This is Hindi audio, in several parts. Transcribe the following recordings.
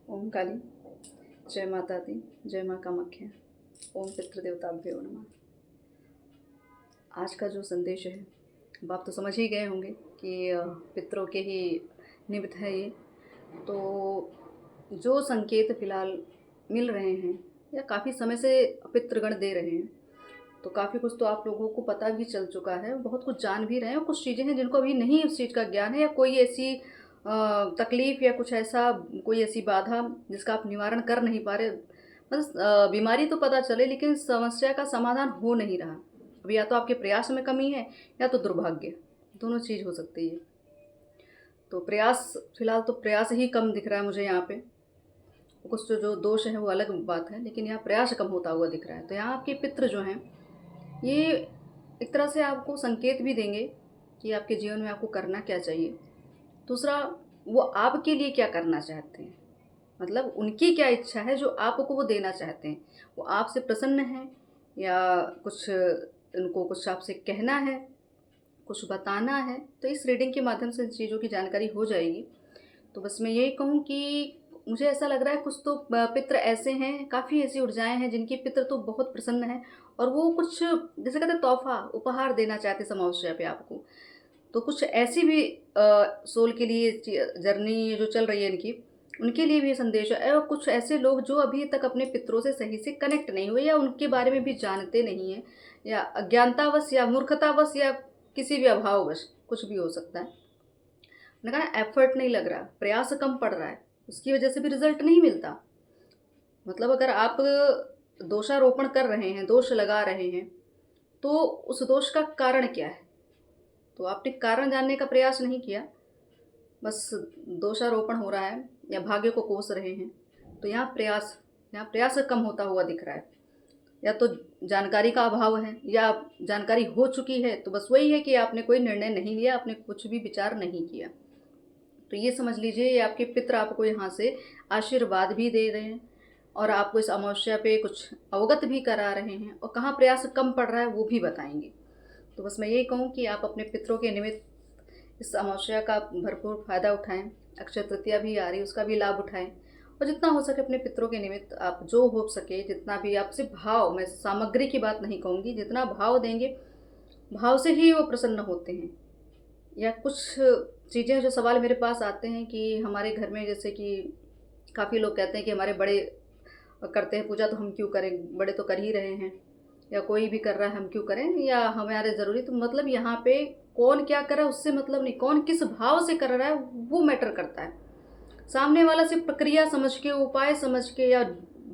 ओम काली, जय माता दी, जय माँ कामाख्या, ओम पितृदेवताभ्यो नमः। आज का जो संदेश है, अब आप तो समझ ही गए होंगे कि पितरों के ही निमित्त है ये। तो जो संकेत फिलहाल मिल रहे हैं या काफ़ी समय से पितृगण दे रहे हैं, तो काफ़ी कुछ तो आप लोगों को पता भी चल चुका है, बहुत कुछ जान भी रहे हैं और कुछ चीज़ें हैं जिनको अभी नहीं उस चीज़ का ज्ञान है, या कोई ऐसी तकलीफ़ या कुछ ऐसा, कोई ऐसी बाधा जिसका आप निवारण कर नहीं पा रहे। बस बीमारी तो पता चले लेकिन समस्या का समाधान हो नहीं रहा। अब या तो आपके प्रयास में कमी है या तो दुर्भाग्य, दोनों चीज़ हो सकती है। तो प्रयास, फिलहाल तो प्रयास ही कम दिख रहा है मुझे यहाँ पे। कुछ तो जो दोष है वो अलग बात है, लेकिन यहाँ प्रयास कम होता हुआ दिख रहा है। तो यहाँ आपके पितृ जो हैं, ये एक तरह से आपको संकेत भी देंगे कि आपके जीवन में आपको करना क्या चाहिए। दूसरा, वो आपके लिए क्या करना चाहते हैं, मतलब उनकी क्या इच्छा है जो आपको वो देना चाहते हैं। वो आपसे प्रसन्न हैं या कुछ उनको कुछ आपसे कहना है, कुछ बताना है। तो इस रीडिंग के माध्यम से चीज़ों की जानकारी हो जाएगी। तो बस मैं यही कहूँ कि मुझे ऐसा लग रहा है कुछ तो पितृ ऐसे हैं, काफ़ी ऐसी ऊर्जाएँ हैं जिनके पितृ तो बहुत प्रसन्न हैं और वो कुछ जैसे कहते हैं तोहफ़ा, उपहार देना चाहते हैं अमावस्या पे आपको। तो कुछ ऐसी भी सोल के लिए जर्नी जो चल रही है इनकी, उनके लिए भी ये संदेश है। और कुछ ऐसे लोग जो अभी तक अपने पितरों से सही से कनेक्ट नहीं हुए या उनके बारे में भी जानते नहीं हैं, या अज्ञानतावश या मूर्खतावश या किसी भी अभाववश, कुछ भी हो सकता है। मैंने कहा एफर्ट नहीं लग रहा, प्रयास कम पड़ रहा है, उसकी वजह से भी रिजल्ट नहीं मिलता। मतलब अगर आप दोषारोपण कर रहे हैं, दोष लगा रहे हैं, तो उस दोष का कारण क्या है? तो आपने कारण जानने का प्रयास नहीं किया, बस दोषारोपण हो रहा है या भाग्य को कोस रहे हैं। तो यहाँ प्रयास कम होता हुआ दिख रहा है। या तो जानकारी का अभाव है, या जानकारी हो चुकी है तो बस वही है कि आपने कोई निर्णय नहीं लिया, आपने कुछ भी विचार नहीं किया। तो ये समझ लीजिए, ये आपके पितृ आपको यहाँ से आशीर्वाद भी दे रहे हैं और आपको इस अमावस्या पे कुछ अवगत भी करा रहे हैं, और कहाँ प्रयास कम पड़ रहा है वो भी बताएंगे। तो बस मैं यही कहूँ कि आप अपने पितरों के निमित्त इस अमावस्या का भरपूर फ़ायदा उठाएं। अक्षय तृतीया भी आ रही है, उसका भी लाभ उठाएं और जितना हो सके अपने पितरों के निमित्त आप जो हो सके, जितना भी आपसे भाव, मैं सामग्री की बात नहीं कहूँगी, जितना भाव देंगे, भाव से ही वो प्रसन्न होते हैं। या कुछ चीज़ें जो सवाल मेरे पास आते हैं कि हमारे घर में, जैसे कि काफ़ी लोग कहते हैं कि हमारे बड़े करते हैं पूजा तो हम क्यों करें, बड़े तो कर ही रहे हैं, या कोई भी कर रहा है हम क्यों करें, या हमारे ज़रूरी। तो मतलब यहाँ पे कौन क्या कर रहा है उससे मतलब नहीं, कौन किस भाव से कर रहा है वो मैटर करता है। सामने वाला सिर्फ प्रक्रिया समझ के, उपाय समझ के या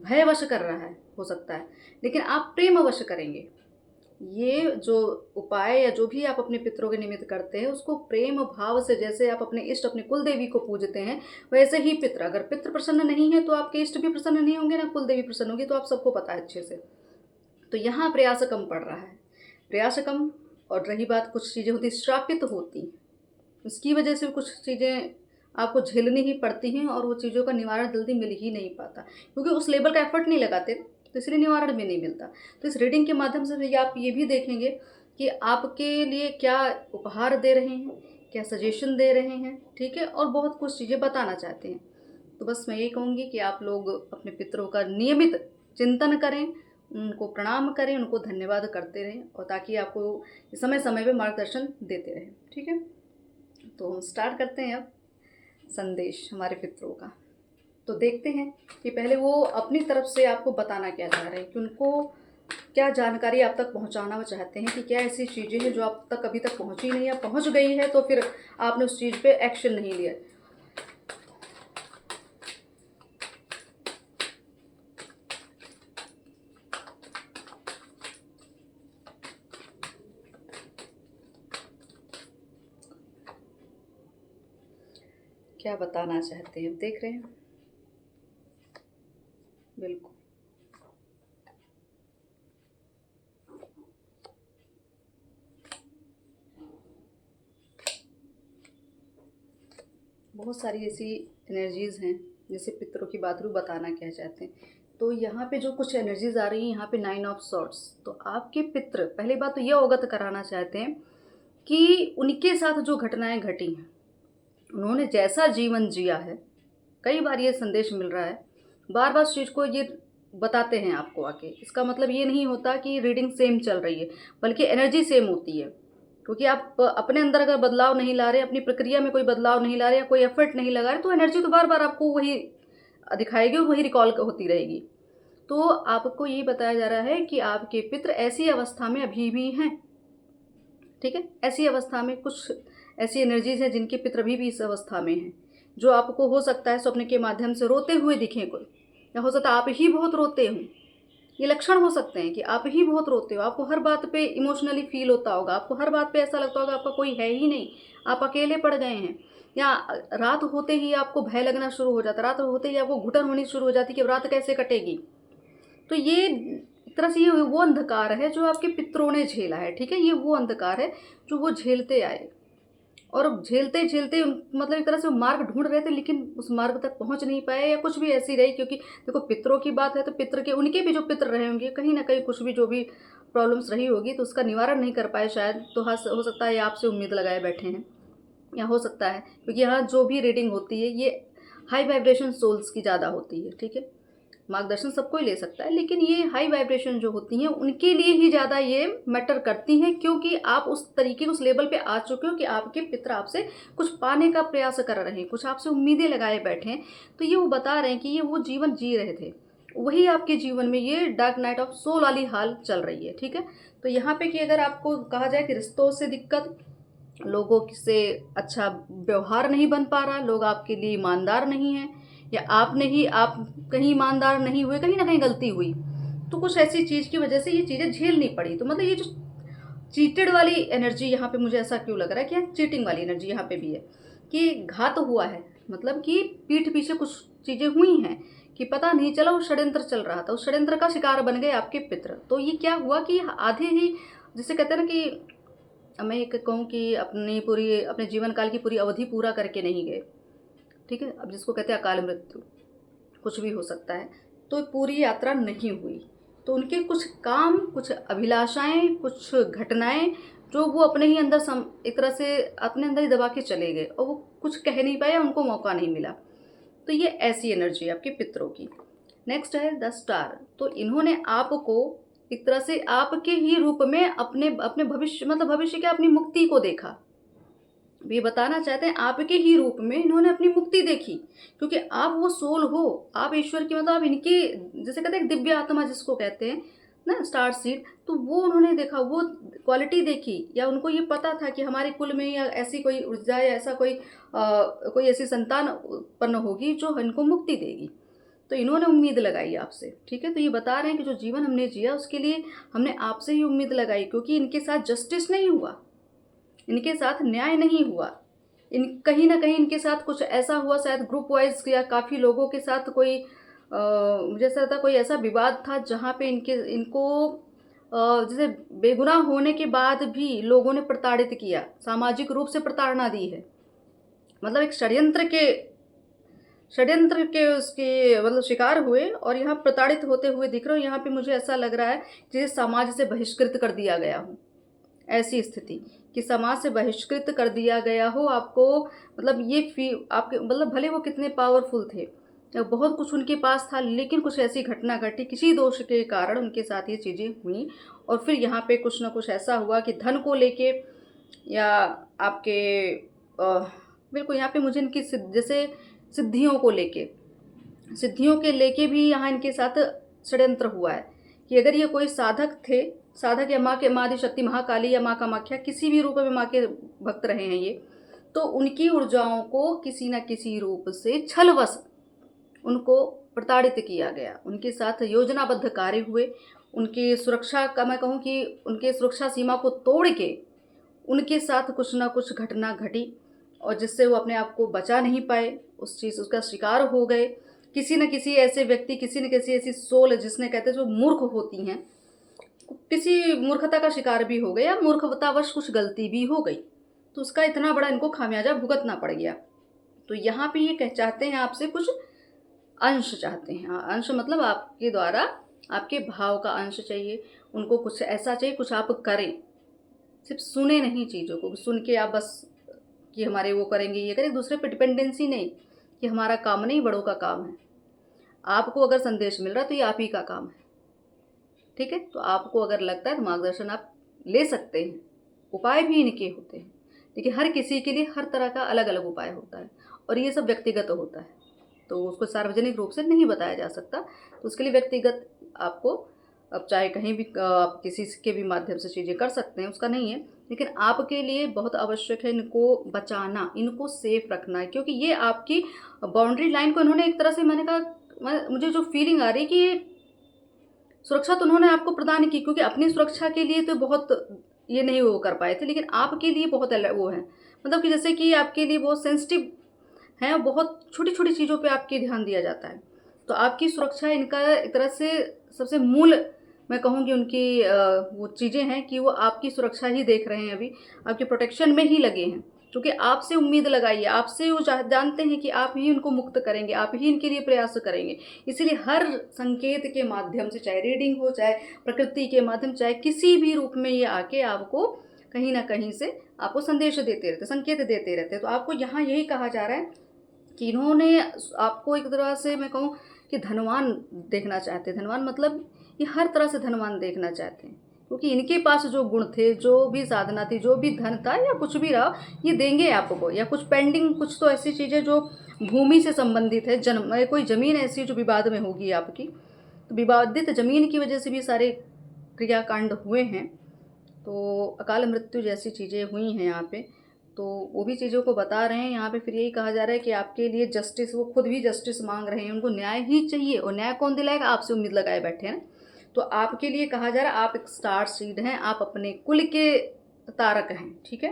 भयवश कर रहा है, हो सकता है, लेकिन आप प्रेमवश करेंगे। ये जो उपाय या जो भी आप अपने पितरों के निमित्त करते हैं, उसको प्रेम भाव से, जैसे आप अपने इष्ट, अपनी कुल देवी को पूजते हैं, वैसे ही पितर, अगर पितर प्रसन्न नहीं है तो आपके इष्ट भी प्रसन्न नहीं होंगे, ना कुल देवी प्रसन्न होगी। तो आप सबको पता है अच्छे से। तो यहाँ प्रयास कम पड़ रहा है, प्रयास कम। और रही बात, कुछ चीज़ें होती श्रापित होती, उसकी वजह से कुछ चीज़ें आपको झेलनी ही पड़ती हैं और वो चीज़ों का निवारण जल्दी मिल ही नहीं पाता, क्योंकि उस लेवल का एफर्ट नहीं लगाते, तो इसलिए निवारण भी नहीं मिलता। तो इस रीडिंग के माध्यम से भी आप ये भी देखेंगे कि आपके लिए क्या उपहार दे रहे हैं, क्या सजेशन दे रहे हैं, ठीक है, और बहुत कुछ चीज़ें बताना चाहते हैं। तो बस मैं यही कहूँगी कि आप लोग अपने पितरों का नियमित चिंतन करें, उनको प्रणाम करें, उनको धन्यवाद करते रहें, और ताकि आपको समय समय पे मार्गदर्शन देते रहें, ठीक है। तो हम स्टार्ट करते हैं अब संदेश हमारे पितरों का। तो देखते हैं कि पहले वो अपनी तरफ से आपको बताना क्या चाह रहे हैं, कि उनको क्या जानकारी आप तक पहुंचाना वो चाहते हैं, कि क्या ऐसी चीज़ें हैं जो आप तक अभी तक पहुंची नहीं, या पहुंच गई है तो फिर आपने उस चीज़ पे एक्शन नहीं लिया। क्या बताना चाहते हैं, देख रहे हैं। बिल्कुल, बहुत सारी ऐसी एनर्जीज़ हैं, जैसे पितरों की बात रू बताना क्या चाहते हैं। तो यहाँ पे जो कुछ एनर्जीज़ आ रही हैं, यहाँ पे 9 ऑफ सॉर्ड्स। तो आपके पितर पहली बात तो ये अवगत कराना चाहते हैं कि उनके साथ जो घटनाएं घटी हैं, उन्होंने जैसा जीवन जिया है, कई बार ये संदेश मिल रहा है, बार बार उस चीज़ को ये बताते हैं आपको आके। इसका मतलब ये नहीं होता कि रीडिंग सेम चल रही है, बल्कि एनर्जी सेम होती है। क्योंकि आप अपने अंदर अगर बदलाव नहीं ला रहे, अपनी प्रक्रिया में कोई बदलाव नहीं ला रहे या कोई एफर्ट नहीं लगा रहे, तो एनर्जी तो बार बार आपको वही दिखाएगी और वही रिकॉल होती रहेगी। तो आपको ये बताया जा रहा है कि आपके पितृ ऐसी अवस्था में अभी भी हैं, ठीक है। ऐसी अवस्था में कुछ ऐसी एनर्जीज हैं जिनके पितृ अभी भी इस अवस्था में हैं, जो आपको हो सकता है स्वप्न के माध्यम से रोते हुए दिखें कोई, या हो सकता है आप ही बहुत रोते हो। ये लक्षण हो सकते हैं कि आप ही बहुत रोते हो, आपको हर बात पे इमोशनली फील होता होगा, आपको हर बात पे ऐसा लगता होगा आपका कोई है ही नहीं, आप अकेले पड़ गए हैं। या रात होते ही आपको भय लगना शुरू हो जाता है, रात होते ही आपको घुटन होनी शुरू हो जाती है कि अब रात कैसे कटेगी। तो ये एक तरह से ये वो अंधकार है जो आपके पितरों ने झेला है, ठीक है। ये वो अंधकार है जो वो झेलते आए, और अब झेलते झेलते मतलब एक तरह से वो मार्ग ढूंढ रहे थे, लेकिन उस मार्ग तक पहुंच नहीं पाए, या कुछ भी ऐसी रही। क्योंकि देखो, पितरों की बात है तो पितर के उनके भी जो पितर रहे होंगे, कहीं ना कहीं कुछ भी जो भी प्रॉब्लम्स रही होगी, तो उसका निवारण नहीं कर पाए शायद। तो हो सकता है आपसे उम्मीद लगाए बैठे हैं, या हो सकता है क्योंकि यहाँ जो भी रीडिंग होती है ये हाई वाइब्रेशन सोल्स की ज़्यादा होती है, ठीक है। मार्गदर्शन सबको ही ले सकता है, लेकिन ये हाई वाइब्रेशन जो होती हैं उनके लिए ही ज़्यादा ये मैटर करती हैं, क्योंकि आप उस तरीके उस लेवल पे आ चुके हो कि आपके पितर आपसे कुछ पाने का प्रयास कर रहे हैं, कुछ आपसे उम्मीदें लगाए बैठे हैं। तो ये वो बता रहे हैं कि ये वो जीवन जी रहे थे, वही आपके जीवन में ये डार्क नाइट ऑफ सोल वाली हाल चल रही है, ठीक है। तो यहाँ पे कि अगर आपको कहा जाए कि रिश्तों से दिक्कत, लोगों से अच्छा व्यवहार नहीं बन पा रहा, लोग आपके लिए ईमानदार नहीं हैं, या आप कहीं ईमानदार नहीं हुए, कहीं ना कहीं गलती हुई, तो कुछ ऐसी चीज़ की वजह से ये चीज़ें झेलनी पड़ी। तो मतलब ये जो चीटेड वाली एनर्जी यहाँ पे, मुझे ऐसा क्यों लग रहा है कि चीटिंग वाली एनर्जी यहाँ पे भी है, कि घात हुआ है, मतलब कि पीठ पीछे कुछ चीज़ें हुई हैं कि पता नहीं चला, वो षड्यंत्र चल रहा था, उस षड्यंत्र का शिकार बन गए आपके पितर। तो ये क्या हुआ कि आधे ही, जिसे कहते हैं ना कि मैं एक कहूँ कि अपने जीवन काल की पूरी अवधि पूरा करके नहीं गए, ठीक है। अब जिसको कहते हैं अकाल मृत्यु, कुछ भी हो सकता है, तो पूरी यात्रा नहीं हुई। तो उनके कुछ काम, कुछ अभिलाषाएं, कुछ घटनाएं जो वो अपने ही अंदर एक तरह से अपने अंदर ही दबा के चले गए, और वो कुछ कह नहीं पाए, उनको मौका नहीं मिला। तो ये ऐसी एनर्जी है आपके पितरों की। नेक्स्ट है द स्टार। तो इन्होंने आपको एक तरह से आपके ही रूप में अपने अपने भविष्य, मतलब भविष्य के अपनी मुक्ति को देखा। ये बताना चाहते हैं आपके ही रूप में इन्होंने अपनी मुक्ति देखी, क्योंकि आप वो सोल हो, आप ईश्वर की, मतलब आप इनकी, जैसे कहते हैं दिव्य आत्मा जिसको कहते हैं ना, स्टार सीड। तो वो उन्होंने देखा, वो क्वालिटी देखी, या उनको ये पता था कि हमारे कुल में या ऐसी कोई ऊर्जा या ऐसा कोई ऐसी संतान उत्पन्न होगी जो इनको मुक्ति देगी। तो इन्होंने उम्मीद लगाई आपसे, ठीक है। तो ये बता रहे हैं कि जो जीवन हमने जिया उसके लिए हमने आपसे ही उम्मीद लगाई, क्योंकि इनके साथ जस्टिस नहीं हुआ, इनके साथ न्याय नहीं हुआ, इन कहीं ना कहीं इनके साथ कुछ ऐसा हुआ, शायद ग्रुप वाइज या काफ़ी लोगों के साथ कोई मुझे ऐसा लगता कोई ऐसा विवाद था जहाँ पे इनको जैसे बेगुनाह होने के बाद भी लोगों ने प्रताड़ित किया, सामाजिक रूप से प्रताड़ना दी है। मतलब एक षड्यंत्र के उसके मतलब शिकार हुए, और यहाँ प्रताड़ित होते हुए दिख रहे हो। यहाँ पे मुझे ऐसा लग रहा है जैसे समाज से बहिष्कृत कर दिया गया हो, ऐसी स्थिति कि समाज से बहिष्कृत कर दिया गया हो आपको। मतलब ये आपके, मतलब भले वो कितने पावरफुल थे, बहुत कुछ उनके पास था, लेकिन कुछ ऐसी घटना घटी, किसी दोष के कारण उनके साथ ये चीज़ें हुई, और फिर यहाँ पे कुछ ना कुछ ऐसा हुआ कि धन को लेके, या आपके बिल्कुल यहाँ पे मुझे इनकी जैसे सिद्धियों के लेके भी यहाँ इनके साथ षड्यंत्र हुआ है कि अगर ये कोई साधक या माँ आदिशक्ति महाकाली या माँ कामाख्या किसी भी रूप में माँ के भक्त रहे हैं ये, तो उनकी ऊर्जाओं को किसी न किसी रूप से छलवश उनको प्रताड़ित किया गया, उनके साथ योजनाबद्ध कार्य हुए, उनकी सुरक्षा का मैं कहूँ कि उनके सुरक्षा सीमा को तोड़ के उनके साथ कुछ ना कुछ घटना घटी, और जिससे वो अपने आप को बचा नहीं पाए, उसका शिकार हो गए। किसी न किसी ऐसे व्यक्ति, किसी न किसी ऐसी सोल जिसने कहते हैं जो मूर्ख होती हैं, किसी मूर्खता का शिकार भी हो गया, मूर्खतावश कुछ गलती भी हो गई, तो उसका इतना बड़ा इनको खामियाजा भुगतना पड़ गया। तो यहाँ पे ये चाहते हैं आपसे कुछ अंश चाहते हैं। अंश मतलब आपके द्वारा आपके भाव का अंश चाहिए उनको, कुछ ऐसा चाहिए, कुछ आप करें, सिर्फ सुने नहीं चीज़ों को, सुन के आप बस कि हमारे वो करेंगे ये करें, दूसरे पे डिपेंडेंसी नहीं, कि हमारा काम नहीं, बड़ों का काम है। आपको अगर संदेश मिल रहा है तो ये आप ही का काम है, ठीक है। तो आपको अगर लगता है तो मार्गदर्शन आप ले सकते हैं, उपाय भी इनके होते हैं। देखिए हर किसी के लिए हर तरह का अलग अलग उपाय होता है और ये सब व्यक्तिगत होता है, तो उसको सार्वजनिक रूप से नहीं बताया जा सकता। तो उसके लिए व्यक्तिगत आपको, अब चाहे कहीं भी आप किसी के भी माध्यम से चीज़ें कर सकते हैं, उसका नहीं है। लेकिन आपके लिए बहुत आवश्यक है इनको बचाना, इनको सेफ रखना है, क्योंकि ये आपकी बाउंड्री लाइन को इन्होंने एक तरह से, मैंने कहा मुझे जो फीलिंग आ रही है कि ये सुरक्षा तो उन्होंने आपको प्रदान की, क्योंकि अपनी सुरक्षा के लिए तो बहुत ये नहीं वो कर पाए थे, लेकिन आपके लिए बहुत वो है, मतलब कि जैसे कि आपके लिए बहुत सेंसिटिव है और बहुत छोटी छोटी चीज़ों पे आपके ध्यान दिया जाता है। तो आपकी सुरक्षा इनका एक तरह से सबसे मूल, मैं कहूँगी उनकी वो चीज़ें हैं कि वो आपकी सुरक्षा ही देख रहे हैं, अभी आपके प्रोटेक्शन में ही लगे हैं, क्योंकि आपसे उम्मीद लगाई है, आपसे वो जानते हैं कि आप ही उनको मुक्त करेंगे, आप ही इनके लिए प्रयास करेंगे। इसीलिए हर संकेत के माध्यम से, चाहे रीडिंग हो, चाहे प्रकृति के माध्यम, चाहे किसी भी रूप में ये आके आपको कहीं ना कहीं से आपको संदेश देते रहते, संकेत देते रहते। तो आपको यहाँ यही कहा जा रहा है कि इन्होंने आपको एक तरह से, मैं कहूँ कि धनवान देखना चाहते हैं। धनवान मतलब ये हर तरह से धनवान देखना चाहते हैं, क्योंकि इनके पास जो गुण थे, जो भी साधना थी, जो भी धन था या कुछ भी रहा, ये देंगे आपको। या कुछ पेंडिंग, कुछ तो ऐसी चीज़ें जो भूमि से संबंधित है, जन्म कोई ज़मीन ऐसी जो विवाद में होगी आपकी, तो विवादित ज़मीन की वजह से भी सारे क्रियाकांड हुए हैं। तो अकाल मृत्यु जैसी चीज़ें हुई हैं यहाँ पे, तो वो भी चीज़ों को बता रहे हैं यहाँ पे। फिर यही कहा जा रहा है कि आपके लिए जस्टिस, वो खुद भी जस्टिस मांग रहे हैं, उनको न्याय ही चाहिए। और न्याय कौन दिलाएगा? आपसे उम्मीद लगाए बैठे हैं ना। तो आपके लिए कहा जा रहा है, आप एक स्टार सीड हैं, आप अपने कुल के तारक हैं, ठीक है।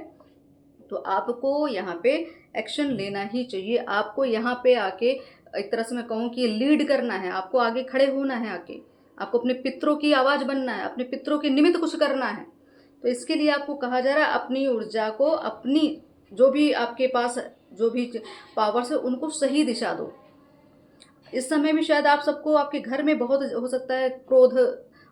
तो आपको यहाँ पे एक्शन लेना ही चाहिए। आपको यहाँ पे आके एक तरह से मैं कहूँ कि लीड करना है, आपको आगे खड़े होना है, आके आपको अपने पितरों की आवाज़ बनना है, अपने पितरों के निमित्त कुछ करना है। तो इसके लिए आपको कहा जा रहा है, अपनी ऊर्जा को, अपनी जो भी आपके पास जो भी पावर्स है, उनको सही दिशा दो। इस समय भी शायद आप सबको, आपके घर में बहुत हो सकता है क्रोध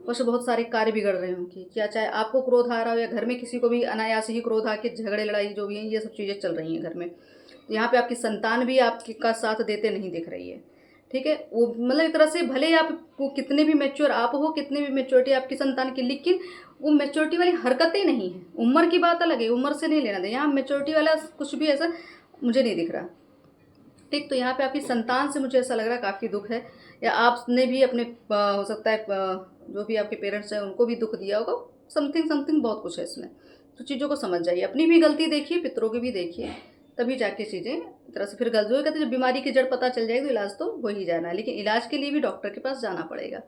वश बहुत सारे कार्य बिगड़ रहे होंगे, क्या चाहे आपको क्रोध आ रहा हो या घर में किसी को भी अनायास ही क्रोध आके झगड़े लड़ाई जो भी हैं, ये सब चीज़ें चल रही हैं घर में। तो यहाँ पे आपकी संतान भी आपके का साथ देते नहीं दिख रही है, ठीक है। वो मतलब एक तरह से भले ही आपको कितने भी मैच्योर आप हो, कितने भी मैच्योरिटी आपकी संतान की, लेकिन वो मैच्योरिटी वाली हरकतें नहीं है। उम्र की बात अलग है, उम्र से नहीं लेना दे, यहाँ मैच्योरिटी वाला कुछ भी ऐसा मुझे नहीं दिख रहा, ठीक। तो यहाँ पे आपकी संतान से मुझे ऐसा लग रहा है काफ़ी दुख है, या आपने भी अपने हो सकता है जो भी आपके पेरेंट्स हैं उनको भी दुख दिया होगा, समथिंग समथिंग बहुत कुछ है इसमें। तो चीज़ों को समझ जाइए, अपनी भी गलती देखिए, पितरों की भी देखिए, तभी जाके चीज़ें एक तरह से फिर गलत जो कहते हैं, जब बीमारी की जड़ पता चल जाएगी तो इलाज तो हो ही जाना है, लेकिन इलाज के लिए भी डॉक्टर के पास जाना पड़ेगा।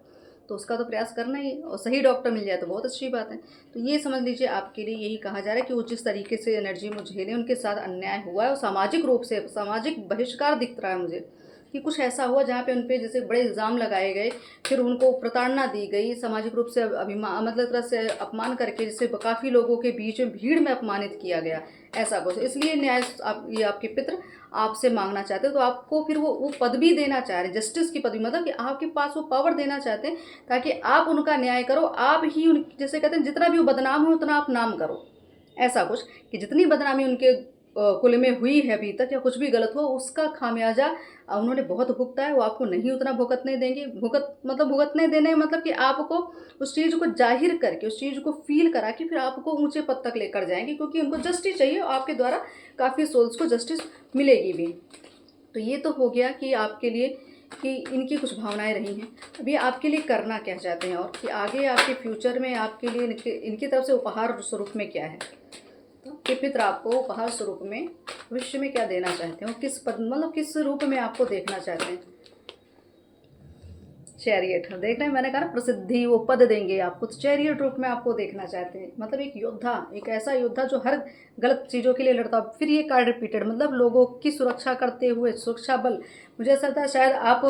तो उसका तो प्रयास करना ही है, और सही डॉक्टर मिल जाए तो बहुत अच्छी बात है। तो ये समझ लीजिए, आपके लिए यही कहा जा रहा है कि वो जिस तरीके से एनर्जी में झेलें, उनके साथ अन्याय हुआ है और सामाजिक रूप से सामाजिक बहिष्कार दिख रहा है मुझे, कि कुछ ऐसा हुआ जहाँ पे उन पे जैसे बड़े इल्ज़ाम लगाए गए, फिर उनको प्रताड़ना दी गई, सामाजिक रूप से अभिमान, मतलब तरह से अपमान करके, जिससे काफ़ी लोगों के बीच में भीड़ में अपमानित किया गया, ऐसा कुछ। इसलिए न्याय ये आपके पितृ आपसे मांगना चाहते हैं, तो आपको फिर वो पदवी देना चाह रहे हैं, जस्टिस की पदवी, मतलब कि आपके पास वो पावर देना चाहते हैं, ताकि आप उनका न्याय करो। आप ही उन, जैसे कहते हैं, जितना भी वो बदनाम हो उतना आप नाम करो, ऐसा कुछ, कि जितनी बदनामी उनके कुल में हुई है अभी तक, या कुछ भी गलत हो, उसका खामियाजा उन्होंने बहुत भुगता है, वो आपको नहीं उतना भुगतने देंगे। भुगतने देने मतलब कि आपको उस चीज़ को जाहिर करके, उस चीज़ को फील करा के फिर आपको ऊंचे पद तक लेकर जाएंगे, क्योंकि उनको जस्टिस चाहिए और आपके द्वारा काफ़ी सोल्स को जस्टिस मिलेगी भी। तो ये तो हो गया कि आपके लिए कि इनकी कुछ भावनाएं रही हैं। अभी आपके लिए करना क्या चाहते हैं, और कि आगे आपके फ्यूचर में आपके लिए इनकी तरफ से उपहार स्वरूप में क्या है, कि पितर आपको उपहार स्वरूप में भविष्य में क्या देना चाहते हैं, किस पद, मतलब किस रूप में आपको देखना चाहते हैं। चैरियट देख रहे हैं, मैंने कहा ना, प्रसिद्धि, वो पद देंगे आपको, तो चैरियट रूप में आपको देखना चाहते हैं, मतलब एक योद्धा, एक ऐसा योद्धा जो हर गलत चीज़ों के लिए लड़ता। फिर ये कार्ड रिपीटेड, मतलब लोगों की सुरक्षा करते हुए, सुरक्षा बल, मुझे ऐसा लगता है शायद आप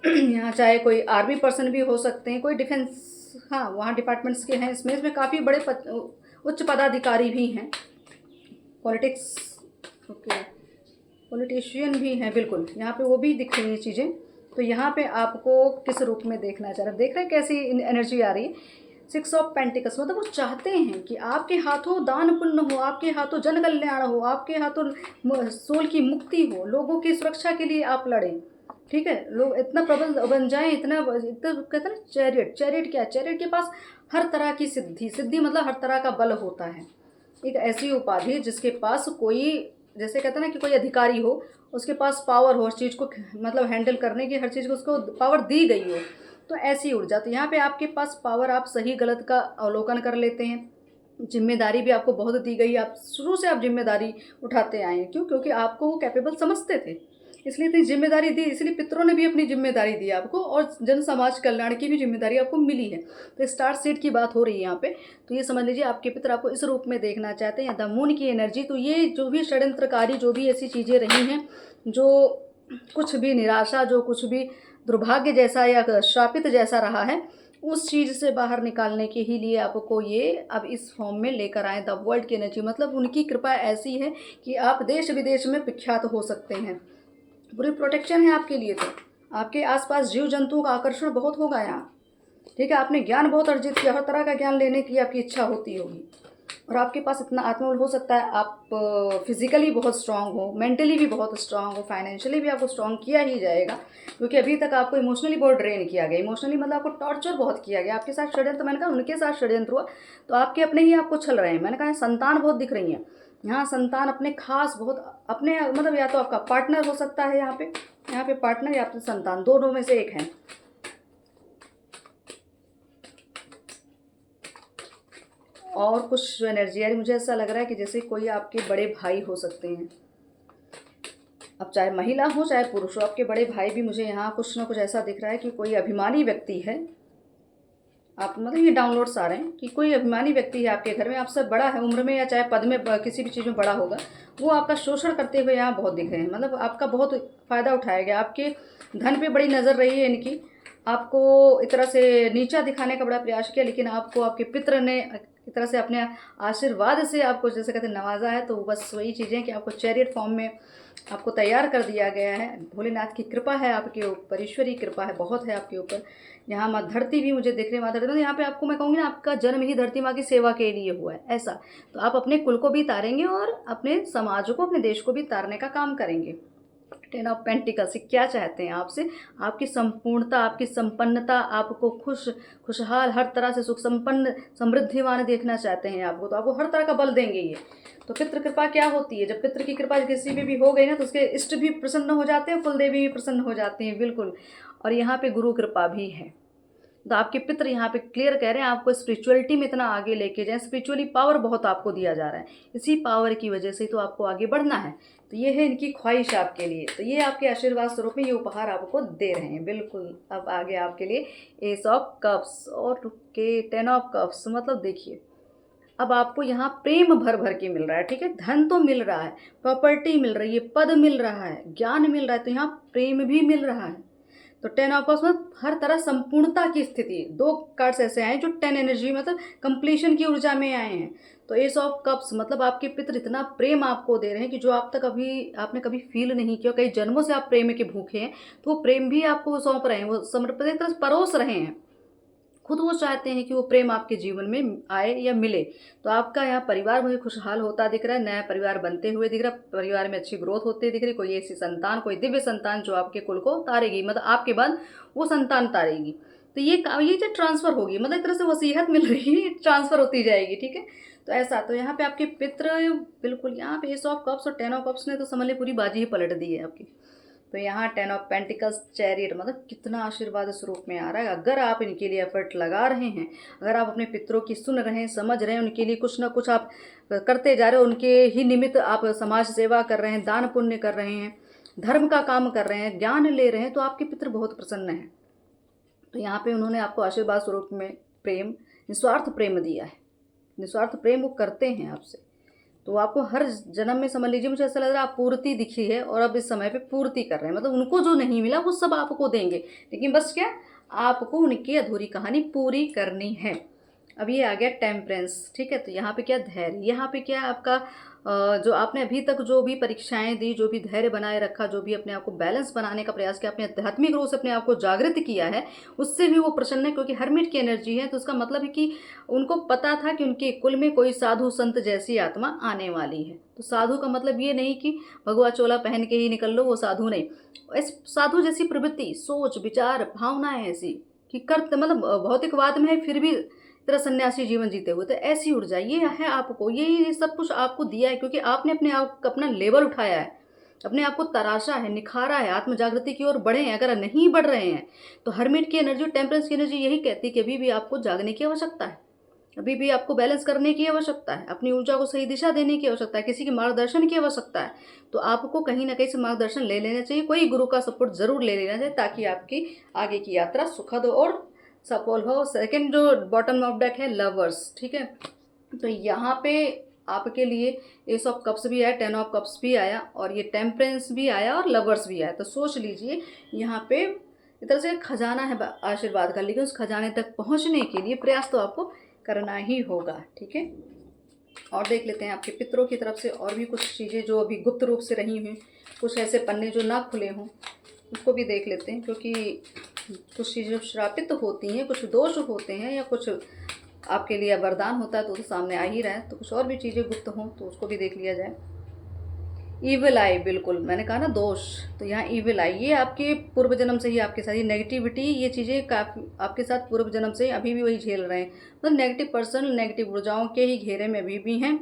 यहाँ चाहे कोई आर्मी पर्सन भी हो सकते हैं, कोई डिफेंस, हाँ वहाँ डिपार्टमेंट्स के हैं, इसमें काफ़ी बड़े उच्च पदाधिकारी भी हैं, पॉलिटिक्स, ओके, पॉलिटिशियन भी हैं, बिल्कुल यहाँ पे वो भी दिख रही हैं चीज़ें। तो यहाँ पे आपको किस रूप में देखना चाह रहे हैं, देख रहे हैं कैसी एनर्जी आ रही है। सिक्स ऑफ पेंटिकल्स मतलब वो चाहते हैं कि आपके हाथों दान पुण्य हो, आपके हाथों जन कल्याण हो, आपके हाथों सोल की मुक्ति हो, लोगों की सुरक्षा के लिए आप लड़ें। ठीक है, लोग इतना प्रबल बन जाएं, इतना कहते हैं ना चैरियट। चैरियट क्या है? चैरियट के पास हर तरह की सिद्धि, सिद्धि मतलब हर तरह का बल होता है। एक ऐसी उपाधि जिसके पास कोई, जैसे कहते हैं ना कि कोई अधिकारी हो, उसके पास पावर हो, हर चीज़ को मतलब हैंडल करने की, हर चीज़ को उसको पावर दी गई हो, तो ऐसी ऊर्जा। तो यहाँ पे आपके पास पावर, आप सही गलत का अवलोकन कर लेते हैं। जिम्मेदारी भी आपको बहुत दी गई, आप शुरू से आप जिम्मेदारी उठाते आए हैं। क्यों? क्योंकि आपको वो कैपेबल समझते थे, इसलिए इतनी जिम्मेदारी दी, इसलिए पितरों ने भी अपनी जिम्मेदारी दी आपको, और जन समाज कल्याण की भी जिम्मेदारी आपको मिली है। तो स्टार सीड की बात हो रही है यहाँ पे, तो ये समझ लीजिए आपके पितर आपको इस रूप में देखना चाहते हैं, द मून की एनर्जी। तो ये जो भी षड्यंत्रकारी, जो भी ऐसी चीज़ें रही हैं, जो कुछ भी निराशा, जो कुछ भी दुर्भाग्य जैसा या श्रापित जैसा रहा है, उस चीज़ से बाहर निकालने के ही लिए आपको ये अब इस फॉर्म में लेकर आए, द वर्ल्ड की एनर्जी। मतलब उनकी कृपा ऐसी है कि आप देश विदेश में विख्यात हो सकते हैं। पूरी प्रोटेक्शन है आपके लिए। तो आपके आसपास जीव जंतुओं का आकर्षण बहुत होगा यहाँ। ठीक है, आपने ज्ञान बहुत अर्जित किया, हर तरह का ज्ञान लेने की आपकी इच्छा होती होगी, और आपके पास इतना आत्मबल हो सकता है। आप फिजिकली बहुत स्ट्रांग हो, मेंटली भी बहुत स्ट्रांग हो, फाइनेंशियली भी आपको स्ट्रांग किया ही जाएगा, क्योंकि अभी तक आपको इमोशनली बहुत ड्रेन किया गया। इमोशनली मतलब आपको टॉर्चर बहुत किया गया, आपके साथ षड्यंत्र, मैंने कहा उनके साथ षड्यंत्र हुआ, तो आपके अपने ही आपको छल रहे हैं। मैंने कहा संतान बहुत दिख रही हैं यहाँ, संतान अपने खास बहुत अपने, मतलब या तो आपका पार्टनर हो सकता है यहाँ पे पार्टनर या फिर संतान, दोनों में से एक है। और कुछ जो एनर्जी आ रही, मुझे ऐसा लग रहा है कि जैसे कोई आपके बड़े भाई हो सकते हैं, अब चाहे महिला हो चाहे पुरुष हो, आपके बड़े भाई भी मुझे यहाँ कुछ ना कुछ ऐसा दिख रहा है कि कोई अभिमानी व्यक्ति है। आप मतलब ये डाउनलोड्स आ रहे हैं कि कोई अभिमानी व्यक्ति है आपके घर में, आपसे बड़ा है उम्र में या चाहे पद में, किसी भी चीज़ में बड़ा होगा, वो आपका शोषण करते हुए यहाँ बहुत दिख रहे हैं। मतलब आपका बहुत फ़ायदा उठाया गया, आपके धन पे बड़ी नज़र रही है इनकी, आपको एक तरह से नीचा दिखाने का बड़ा प्रयास किया, लेकिन आपको आपके पितर ने एक तरह से अपने आशीर्वाद से आपको जैसे कहते हैं नवाजा है। तो बस वही चीज़ें कि आपको चैरियट फॉर्म में आपको तैयार कर दिया गया है। भोलेनाथ की कृपा है आपके ऊपर, ईश्वरी कृपा है बहुत है आपके ऊपर। यहाँ माँ धरती भी मुझे देख रही है, माँ धरती, तो यहाँ पे आपको मैं कहूँगी ना, आपका जन्म ही धरती माँ की सेवा के लिए हुआ है ऐसा। तो आप अपने कुल को भी तारेंगे और अपने समाज को, अपने देश को भी तारने का काम करेंगे। 10 ऑफ पेंटिकल्स क्या चाहते हैं आपसे? आपकी संपूर्णता, आपकी संपन्नता, आपको खुशहाल, हर तरह से सुख संपन्न समृद्धिवान देखना चाहते हैं आपको, तो आपको हर तरह का बल देंगे ये। तो पितृ कृपा क्या होती है? जब पितृ की कृपा किसी पे भी हो गई ना, तो उसके इष्ट भी प्रसन्न हो जाते हैं, कुलदेवी भी प्रसन्न हो जाती हैं, बिल्कुल। और यहाँ पे गुरु कृपा भी है। तो आपके पितृ यहाँ पे क्लियर कह रहे हैं आपको स्पिरिचुअलिटी में इतना आगे लेके जाएं, स्पिरिचुअली पावर बहुत आपको दिया जा रहा है, इसी पावर की वजह से तो आपको आगे बढ़ना है। तो ये है इनकी ख्वाहिश आपके लिए, तो ये आपके आशीर्वाद स्वरूप में ये उपहार आपको दे रहे हैं, बिल्कुल। अब आगे आपके लिए एस ऑफ कप्स और के 10 ऑफ कप्स। मतलब देखिए, अब आपको यहाँ प्रेम भर भर के मिल रहा है, ठीक है, धन तो मिल रहा है, प्रॉपर्टी मिल रही है, पद मिल रहा है, ज्ञान मिल रहा है, तो यहाँ प्रेम भी मिल रहा है। तो 10 ऑफ कप्स में हर तरह संपूर्णता की स्थिति। दो कार्ड्स ऐसे आए जो 10 एनर्जी मतलब कंप्लीशन की ऊर्जा में आए हैं। तो एस ऑफ कप्स मतलब आपके पितृ इतना प्रेम आपको दे रहे हैं कि जो आप तक अभी आपने कभी फील नहीं किया, कई जन्मों से आप प्रेम के भूखे हैं, तो वो प्रेम भी आपको सौंप रहे हैं, वो समर्पित एक तरह परोस रहे हैं। खुद वो चाहते हैं कि वो प्रेम आपके जीवन में आए या मिले। तो आपका यहाँ परिवार मुझे खुशहाल होता दिख रहा है, नया परिवार बनते हुए दिख रहा है, परिवार में अच्छी ग्रोथ होती दिख रही, कोई ऐसी संतान, कोई दिव्य संतान जो आपके कुल को तारेगी, मतलब आपके बाद वो संतान तारेगी। तो ये जो ट्रांसफ़र होगी, मतलब एक तरह से वसीयत मिल रही है, ट्रांसफ़र होती जाएगी, ठीक है। तो ऐसा, तो यहाँ पे आपके पितृ बिल्कुल, यहाँ पे एस ऑफ कप्स और 10 ऑफ कप्स ने तो समझ ली पूरी बाजी ही पलट दी है आपकी। तो यहाँ 10 ऑफ पेंटिकल्स चैरियट मतलब कितना आशीर्वाद स्वरूप में आ रहा है। अगर आप इनके लिए एफर्ट लगा रहे हैं, अगर आप अपने पितरों की सुन रहे हैं, समझ रहे हैं, उनके लिए कुछ ना कुछ आप करते जा रहे हो, उनके ही निमित्त आप समाज सेवा कर रहे हैं, दान पुण्य कर रहे हैं, धर्म का काम कर रहे हैं, ज्ञान ले रहे हैं, तो आपके पितृ बहुत प्रसन्न हैं। तो यहाँ पे उन्होंने आपको आशीर्वाद स्वरूप में प्रेम, निस्वार्थ प्रेम दिया है। निस्वार्थ प्रेम वो करते हैं आपसे, तो आपको हर जन्म में समझ लीजिए, मुझे ऐसा लग रहा है आप पूर्ति दिखी है और अब इस समय पे पूर्ति कर रहे हैं। मतलब उनको जो नहीं मिला वो सब आपको देंगे, लेकिन बस क्या, आपको उनकी अधूरी कहानी पूरी करनी है। अब ये आ गया टेम्परेंस, ठीक है। तो यहाँ पे क्या धैर्य, यहाँ पे क्या आपका जो आपने अभी तक जो भी परीक्षाएं दी, जो भी धैर्य बनाए रखा, जो भी अपने आप को बैलेंस बनाने का प्रयास किया, अपने आध्यात्मिक रूप से अपने आप को जागृत किया है, उससे भी वो प्रसन्न है, क्योंकि हरमिट की एनर्जी है। तो उसका मतलब है कि उनको पता था कि उनके कुल में कोई साधु संत जैसी आत्मा आने वाली है। तो साधु का मतलब ये नहीं कि भगवा चोला पहन के ही निकल लो, वो साधु नहीं। इस साधु जैसी प्रवृत्ति, सोच, विचार, भावनाएं ऐसी कि कर मतलब भौतिकवाद में है, फिर भी तरह सन्यासी जीवन जीते हुए। तो ऐसी ऊर्जा ये है आपको, ये सब कुछ आपको दिया है, क्योंकि आपने अपने आप अपना लेवल उठाया है, अपने आप को तराशा है, निखारा है, आत्म जागृति की ओर बढ़े हैं। अगर नहीं बढ़ रहे हैं तो हरमिट की एनर्जी, टेम्परेंस की एनर्जी यही कहती है कि अभी भी आपको जागने की आवश्यकता है, अभी भी आपको बैलेंस करने की आवश्यकता है, अपनी ऊर्जा को सही दिशा देने की आवश्यकता है, किसी के मार्गदर्शन की आवश्यकता है। तो आपको कहीं ना कहीं से मार्गदर्शन ले लेना चाहिए, कोई गुरु का सपोर्ट जरूर ले लेना चाहिए, ताकि आपकी आगे की यात्रा सुखद और सफल हो। सेकंड जो बॉटम ऑफ डेक है, लवर्स, ठीक है। तो यहाँ पे आपके लिए एस ऑफ कप्स भी आया, 10 ऑफ कप्स भी आया, और ये टेम्परेंस भी आया और लवर्स भी आया। तो सोच लीजिए यहाँ पे एक तरह से खजाना है आशीर्वाद का, लेकिन उस खजाने तक पहुँचने के लिए प्रयास तो आपको करना ही होगा, ठीक है। और देख लेते हैं आपके पितरों की तरफ से और भी कुछ चीज़ें जो अभी गुप्त रूप से रही हुई, कुछ ऐसे पन्ने जो ना खुले हों, उसको भी देख लेते हैं। क्योंकि कुछ चीज़ें श्रापित होती हैं, कुछ दोष होते हैं, या कुछ आपके लिए वरदान होता है, तो सामने आ ही रहा है। तो कुछ और भी चीज़ें गुप्त हों तो उसको भी देख लिया जाए। ईविल आई, बिल्कुल मैंने कहा ना दोष, तो यहाँ ईविल आई, ये आपके पूर्व जन्म से ही आपके साथ, ये नेगेटिविटी, ये चीज़ें काफ़ी आपके साथ पूर्व जन्म से अभी भी वही झेल रहे हैं। मतलब नेगेटिव पर्सन, नेगेटिव ऊर्जाओं के ही घेरे में अभी भी हैं।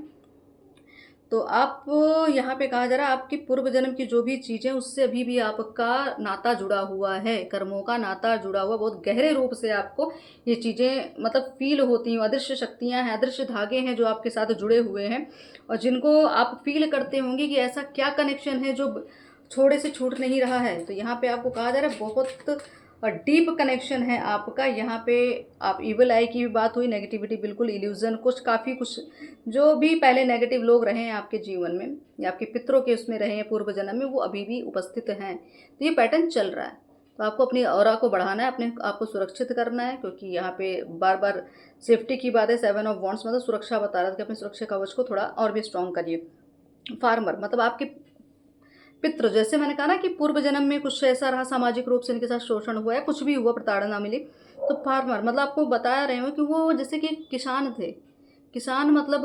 तो आप यहाँ पे कहा जा रहा है आपकी पूर्व जन्म की जो भी चीज़ें, उससे अभी भी आपका नाता जुड़ा हुआ है, कर्मों का नाता जुड़ा हुआ, बहुत गहरे रूप से आपको ये चीज़ें मतलब फील होती हैं। अदृश्य शक्तियाँ हैं, अदृश्य धागे हैं जो आपके साथ जुड़े हुए हैं, और जिनको आप फील करते होंगे कि ऐसा क्या कनेक्शन है जो छोड़े से छूट नहीं रहा है। तो यहाँ पे आपको कहा जा रहा है बहुत डीप कनेक्शन है आपका। यहाँ पे आप इविल आई की भी बात हुई, नेगेटिविटी बिल्कुल, इल्यूजन, कुछ काफ़ी कुछ जो भी पहले नेगेटिव लोग रहे हैं आपके जीवन में, या आपके पितरों के उसमें रहे हैं पूर्व जन्म में, वो अभी भी उपस्थित हैं। तो ये पैटर्न चल रहा है। तो आपको अपनी ऑरा को बढ़ाना है, अपने आपको सुरक्षित करना है, क्योंकि यहाँ पे बार बार सेफ्टी की बात है। 7 ऑफ वॉन्ड्स मतलब सुरक्षा बता रहा था कि अपने सुरक्षा कवच को थोड़ा और भी स्ट्रॉन्ग करिए। फार्मर मतलब आपके पितृ, जैसे मैंने कहा ना कि पूर्व जन्म में कुछ ऐसा रहा, सामाजिक रूप से इनके साथ शोषण हुआ है, कुछ भी हुआ, प्रताड़ना मिली। तो फार्मर मतलब आपको बता रहे हो कि वो जैसे कि किसान थे। किसान मतलब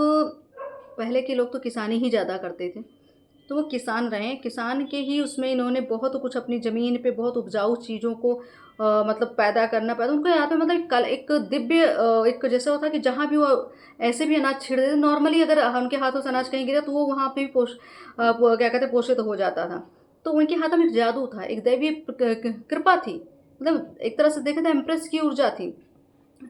पहले के लोग तो किसानी ही ज़्यादा करते थे, तो वो किसान रहे, किसान के ही उसमें इन्होंने बहुत कुछ अपनी ज़मीन पे बहुत उपजाऊ चीज़ों को मतलब पैदा करना पैदा उनको यहाँ पे मतलब कल एक दिव्य एक जैसा होता कि जहाँ भी वो ऐसे भी अनाज छिड़ देते नॉर्मली, अगर उनके हाथों से अनाज कहीं गिरा तो वो वहाँ पे भी क्या कहते हैं पोषित हो जाता था। तो उनके हाथों में एक जादू था, एक दैवीय कृपा थी, मतलब एक तरह से देखे तो एम्प्रेस की ऊर्जा थी,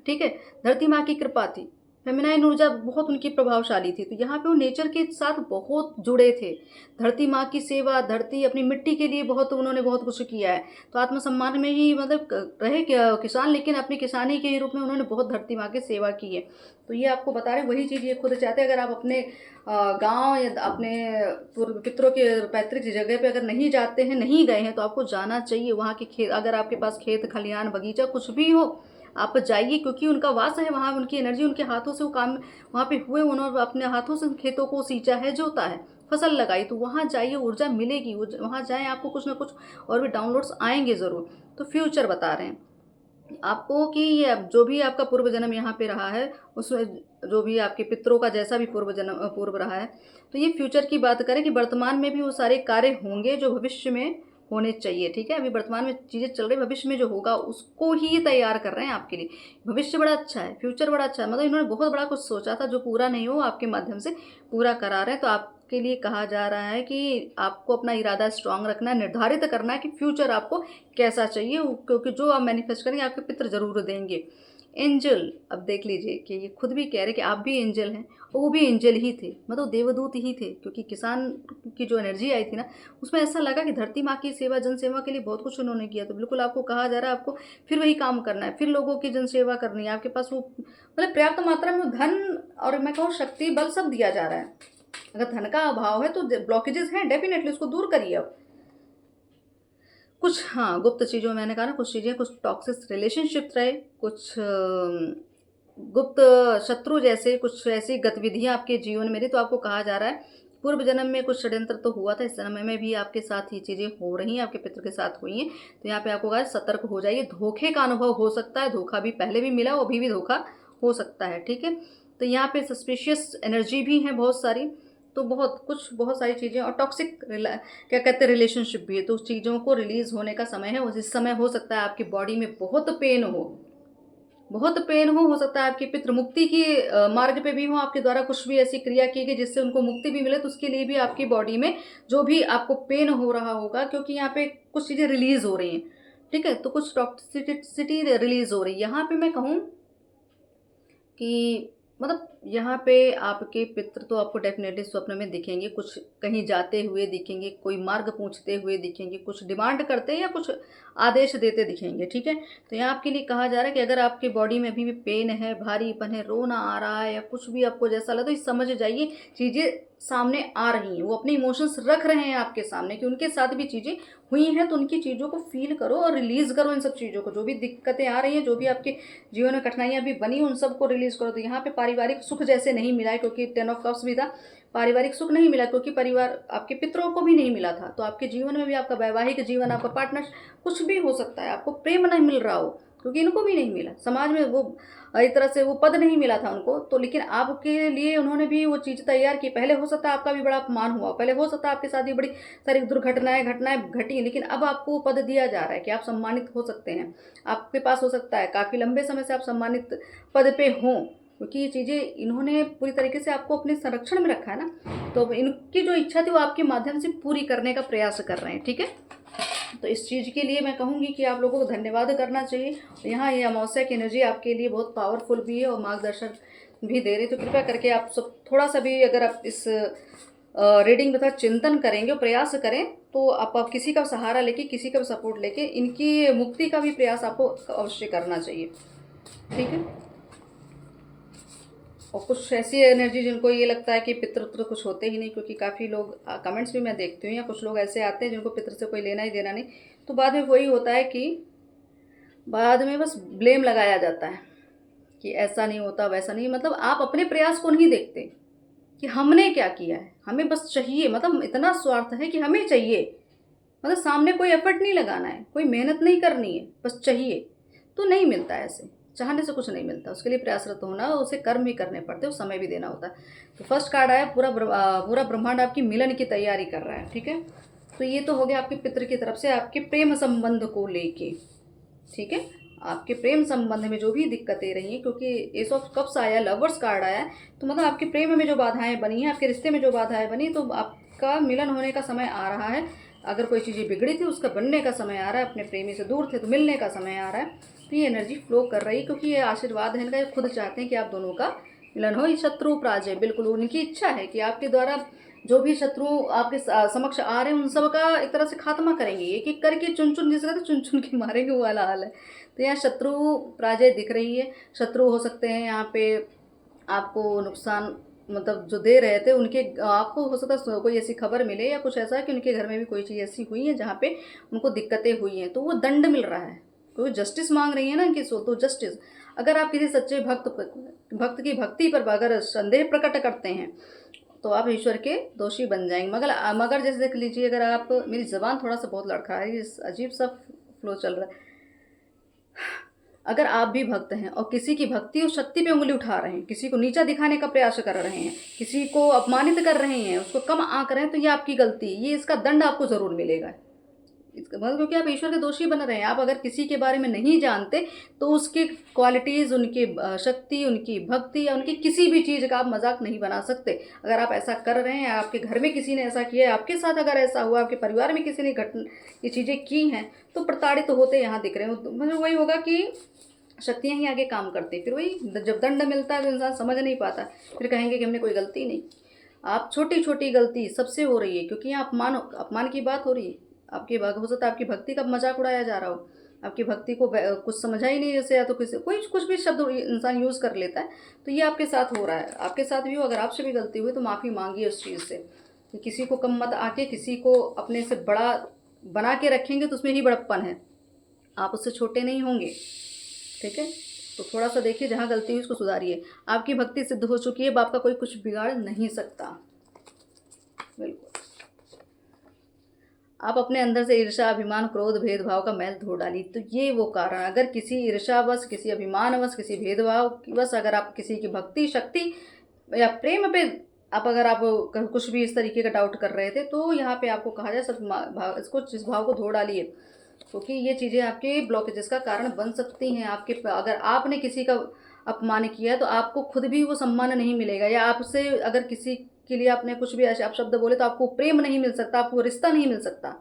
ठीक है, धरती माँ की कृपा थी, फेमिनाइन ऊर्जा बहुत उनकी प्रभावशाली थी। तो यहाँ पे वो नेचर के साथ बहुत जुड़े थे, धरती माँ की सेवा, धरती अपनी मिट्टी के लिए बहुत उन्होंने बहुत कुछ किया है। तो आत्मसम्मान में ही मतलब रहे किसान, लेकिन अपनी किसानी के रूप में उन्होंने बहुत धरती माँ की सेवा की है। तो ये आपको बता रहे वही चीज़ ये खुद चाहते हैं। अगर आप अपने गांव या अपने पूर्व पितरों के पैतृक जगह पे अगर नहीं जाते हैं, नहीं गए हैं, तो आपको जाना चाहिए। वहाँ के खेत, अगर आपके पास खेत खलिहान बगीचा कुछ भी हो, आप जाइए, क्योंकि उनका वास है वहाँ, उनकी एनर्जी, उनके हाथों से वो काम वहाँ पे हुए, उन्होंने अपने हाथों से खेतों को सींचा है, जोता है, फसल लगाई। तो वहाँ जाइए, ऊर्जा मिलेगी, वहाँ जाएँ, आपको कुछ ना कुछ और भी डाउनलोड्स आएंगे ज़रूर। तो फ्यूचर बता रहे हैं आपको कि ये जो भी आपका पूर्व जन्म यहाँ पे रहा है, उसमें जो भी आपके पितरों का जैसा भी पूर्व रहा है, तो ये फ्यूचर की बात करें कि वर्तमान में भी वो सारे कार्य होंगे जो भविष्य में होने चाहिए, ठीक है। अभी वर्तमान में चीज़ें चल रही, भविष्य में जो होगा उसको ही ये तैयार कर रहे हैं आपके लिए। भविष्य बड़ा अच्छा है, फ्यूचर बड़ा अच्छा है, मतलब इन्होंने बहुत बड़ा कुछ सोचा था जो पूरा नहीं हो, आपके माध्यम से पूरा करा रहे हैं। तो आपके लिए कहा जा रहा है कि आपको अपना इरादा स्ट्रांग रखना है, निर्धारित करना है कि फ्यूचर आपको कैसा चाहिए, क्योंकि जो आप मैनिफेस्ट करेंगे आपके पितर जरूर देंगे। एंजल, अब देख लीजिए कि ये खुद भी कह रहे कि आप भी एंजल हैं, और वो भी एंजल ही थे, मतलब देवदूत ही थे, क्योंकि किसान की जो एनर्जी आई थी ना, उसमें ऐसा लगा कि धरती माँ की सेवा, जन सेवा के लिए बहुत कुछ उन्होंने किया। तो बिल्कुल आपको कहा जा रहा है आपको फिर वही काम करना है, फिर लोगों की जन सेवा करनी है। आपके पास वो मतलब पर्याप्त मात्रा में धन और मैं कहूँ शक्ति बल सब दिया जा रहा है। अगर धन का अभाव है तो ब्लॉकेजेस हैं, डेफिनेटली उसको दूर करिए। अब कुछ हाँ गुप्त चीज़ों में मैंने कहा ना, कुछ चीज़ें, कुछ टॉक्सिक रिलेशनशिप रहे, कुछ गुप्त शत्रु जैसे कुछ ऐसी गतिविधियां आपके जीवन में थी, तो आपको कहा जा रहा है पूर्व जन्म में कुछ षड्यंत्र तो हुआ था, इस जन्म में भी आपके साथ ये चीज़ें हो रही हैं, आपके पितृ के साथ हुई हैं। तो यहाँ पे आपको कहा सतर्क हो जाइए, धोखे का अनुभव हो सकता है, धोखा भी पहले भी मिला, वो अभी भी धोखा हो सकता है, ठीक है। तो यहाँ पे सस्पिशियस एनर्जी भी है बहुत सारी, तो बहुत सारी चीज़ें, और टॉक्सिक क्या कहते हैं रिलेशनशिप भी है, तो उस चीज़ों को रिलीज़ होने का समय है। उस समय हो सकता है आपकी बॉडी में बहुत पेन हो, बहुत पेन हो सकता है आपकी पितृ मुक्ति की मार्ग पे भी हो, आपके द्वारा कुछ भी ऐसी क्रिया की गई जिससे उनको मुक्ति भी मिले, तो उसके लिए भी आपकी बॉडी में जो भी आपको पेन हो रहा होगा, क्योंकि यहाँ पे कुछ चीज़ें रिलीज हो रही हैं, ठीक है। तो कुछ टॉक्सिसिटी रिलीज हो रही है यहाँ पे। मैं कहूँ कि मतलब यहाँ पे आपके पितृ तो आपको डेफिनेटली स्वप्न में दिखेंगे, कुछ कहीं जाते हुए दिखेंगे, कोई मार्ग पूछते हुए दिखेंगे, कुछ डिमांड करते या कुछ आदेश देते दिखेंगे, ठीक है। तो यहाँ आपके लिए कहा जा रहा है कि अगर आपकी बॉडी में अभी भी पेन है, भारीपन है, रोना आ रहा है, या कुछ भी आपको जैसा लगे, तो समझ जाइए चीज़ें सामने आ रही हैं, वो अपने इमोशंस रख रहे हैं आपके सामने कि उनके साथ भी चीज़ें हुई हैं। तो उनकी चीज़ों को फील करो और रिलीज़ करो, इन सब चीज़ों को, जो भी दिक्कतें आ रही हैं, जो भी आपके जीवन में कठिनाइयाँ भी बनी, उन सबको रिलीज़ करो। तो यहाँ पे पारिवारिक सुख जैसे नहीं मिला है, क्योंकि 10 ऑफ कप्स भी था, पारिवारिक सुख नहीं मिला, क्योंकि परिवार आपके पितरों को भी नहीं मिला था। तो आपके जीवन में भी, आपका वैवाहिक जीवन, आपका पार्टनर, कुछ भी हो सकता है, आपको प्रेम नहीं मिल रहा हो, क्योंकि इनको भी नहीं मिला, समाज में वो एक तरह से वो पद नहीं मिला था उनको, तो लेकिन आपके लिए उन्होंने भी वो चीज़ तैयार की। पहले हो सकता है आपका भी बड़ा अपमान हुआ, पहले हो सकता है आपके साथ भी बड़ी सारी घटनाएं घटी, लेकिन अब आपको वो पद दिया जा रहा है कि आप सम्मानित हो सकते हैं। आपके पास हो सकता है काफ़ी लंबे समय से आप सम्मानित पद पे हों, क्योंकि ये चीज़ें इन्होंने पूरी तरीके से आपको अपने संरक्षण में रखा है ना। तो इनकी जो इच्छा थी वो आपके माध्यम से पूरी करने का प्रयास कर रहे हैं, ठीक है। तो इस चीज़ के लिए मैं कहूँगी कि आप लोगों को धन्यवाद करना चाहिए। यहाँ ये अमावस्या की एनर्जी आपके लिए बहुत पावरफुल भी है और मार्गदर्शन भी दे रही, तो कृपया करके आप सब थोड़ा सा भी अगर आप इस रीडिंग में थोड़ा चिंतन करेंगे और प्रयास करें, तो आप किसी का सहारा लेके, किसी का सपोर्ट लेके इनकी मुक्ति का भी प्रयास आपको अवश्य करना चाहिए, ठीक है। और कुछ ऐसी एनर्जी जिनको ये लगता है कि पितृ कुछ होते ही नहीं, क्योंकि काफ़ी लोग कमेंट्स भी मैं देखती हूँ, या कुछ लोग ऐसे आते हैं जिनको पितृ से कोई लेना ही देना नहीं, तो बाद में वही होता है कि बाद में बस ब्लेम लगाया जाता है कि ऐसा नहीं होता, वैसा नहीं। मतलब आप अपने प्रयास को नहीं देखते कि हमने क्या किया है, हमें बस चाहिए, मतलब इतना स्वार्थ है कि हमें चाहिए, मतलब सामने कोई एफर्ट नहीं लगाना है, कोई मेहनत नहीं करनी है, बस चाहिए। तो नहीं मिलता है, ऐसे चाहने से कुछ नहीं मिलता, उसके लिए प्रयासरत होना, उसे कर्म भी करने पड़ते हैं, समय भी देना होता है। तो फर्स्ट कार्ड आया, पूरा ब्रह्मांड आपकी मिलन की तैयारी कर रहा है, ठीक है। तो ये तो हो गया आपके पितृ की तरफ से आपके प्रेम संबंध को लेके, ठीक है। आपके प्रेम संबंध में जो भी दिक्कतें रही हैं, क्योंकि एस ऑफ कप्स आया, लवर्स कार्ड आया, तो मतलब आपके प्रेम में जो बाधाएं बनी हैं, आपके रिश्ते में जो बाधाएं बनी, तो आपका मिलन होने का समय आ रहा है। अगर कोई चीज़ें बिगड़ी थी उसका बनने का समय आ रहा है, अपने प्रेमी से दूर थे तो मिलने का समय आ रहा है। तो ये एनर्जी फ्लो कर रही है, क्योंकि ये आशीर्वाद है इनका, ये खुद चाहते हैं कि आप दोनों का मिलन हो। ये शत्रु पराजय, बिल्कुल उनकी इच्छा है कि आपके द्वारा जो भी शत्रु आपके समक्ष आ रहे हैं उन सब का एक तरह से खात्मा करेंगे, एक एक करके चुन चुन, जिसे कहते हैं चुन चुन के मारेंगे, वो वाला हाल है। तो यहाँ शत्रु पराजय दिख रही है। शत्रु हो सकते हैं यहाँ पे आपको नुकसान, मतलब जो दे रहे थे उनके, आपको हो सकता है कोई ऐसी खबर मिले या कुछ ऐसा है कि उनके घर में भी कोई चीज़ ऐसी हुई है जहाँ पे उनको दिक्कतें हुई हैं, तो वो दंड मिल रहा है, कोई जस्टिस मांग रही है ना कि सो, तो जस्टिस। अगर आप किसी सच्चे भक्त की भक्ति पर अगर संदेह प्रकट करते हैं तो आप ईश्वर के दोषी बन जाएंगे। मगर जैसे देख लीजिए, अगर आप, मेरी ज़बान थोड़ा सा बहुत लड़खड़ा है, अजीब सा फ्लो चल रहा है। अगर आप भी भक्त हैं और किसी की भक्ति और शक्ति पे उंगली उठा रहे हैं, किसी को नीचा दिखाने का प्रयास कर रहे हैं, किसी को अपमानित कर रहे हैं, उसको कम आंक रहे हैं, तो ये आपकी गलती, ये इसका दंड आपको ज़रूर मिलेगा। इसका मतलब क्योंकि आप ईश्वर के दोषी बन रहे हैं। आप अगर किसी के बारे में नहीं जानते तो उसकी क्वालिटीज़, उनकी शक्ति, उनकी भक्ति या उनकी किसी भी चीज़ का आप मजाक नहीं बना सकते। अगर आप ऐसा कर रहे हैं, आपके घर में किसी ने ऐसा किया है, आपके साथ अगर ऐसा हुआ, आपके परिवार में किसी ने ये चीज़ें की हैं, तो प्रताड़ित होते यहाँ दिख रहे हो। मतलब वही होगा कि शक्तियाँ ही आगे काम करती, फिर वही जब दंड मिलता है तो इंसान समझ नहीं पाता, फिर कहेंगे कि हमने कोई गलती नहीं। आप छोटी छोटी गलती सबसे हो रही है, क्योंकि यहाँ अपमान की बात हो रही है। आपकी हो सकता है आपकी भक्ति का मजाक उड़ाया जा रहा हो, आपकी भक्ति को कुछ समझा ही नहीं जैसे, या तो किसी कोई कुछ भी शब्द इंसान यूज़ कर लेता है। तो ये आपके साथ हो रहा है, आपके साथ भी हो। अगर आपसे भी गलती हुई तो माफ़ी मांगिए उस चीज़ से, कि किसी को कम मत आके किसी को अपने से बड़ा बना के रखेंगे तो उसमें ही बड़प्पन है, आप उससे छोटे नहीं होंगे, ठीक है। तो थोड़ा सा देखिए, जहाँ गलती हुई उसको सुधारिए। आपकी भक्ति सिद्ध हो चुकी है, अब आपका कोई कुछ बिगाड़ नहीं सकता। बिल्कुल। आप अपने अंदर से ईर्ष्या, अभिमान, क्रोध, भेदभाव का मैल धो डाली। तो ये वो कारण, अगर किसी ईर्ष्यावश, किसी अभिमानवश, किसी भेदभाव बस अगर आप किसी की भक्ति, शक्ति या प्रेम पे अगर आप कुछ भी इस तरीके का डाउट कर रहे थे, तो यहाँ पे आपको कहा जाए सब इसको, इस भाव को धो डालिए, क्योंकि ये चीज़ें आपके ब्लॉकेजेस का कारण बन सकती हैं। आपके अगर आपने किसी का अपमान किया तो आपको खुद भी वो सम्मान नहीं मिलेगा, या आपसे अगर किसी के लिए आपने कुछ भी ऐसे अपशब्द बोले तो आपको प्रेम नहीं मिल सकता, आपको रिश्ता नहीं मिल सकता।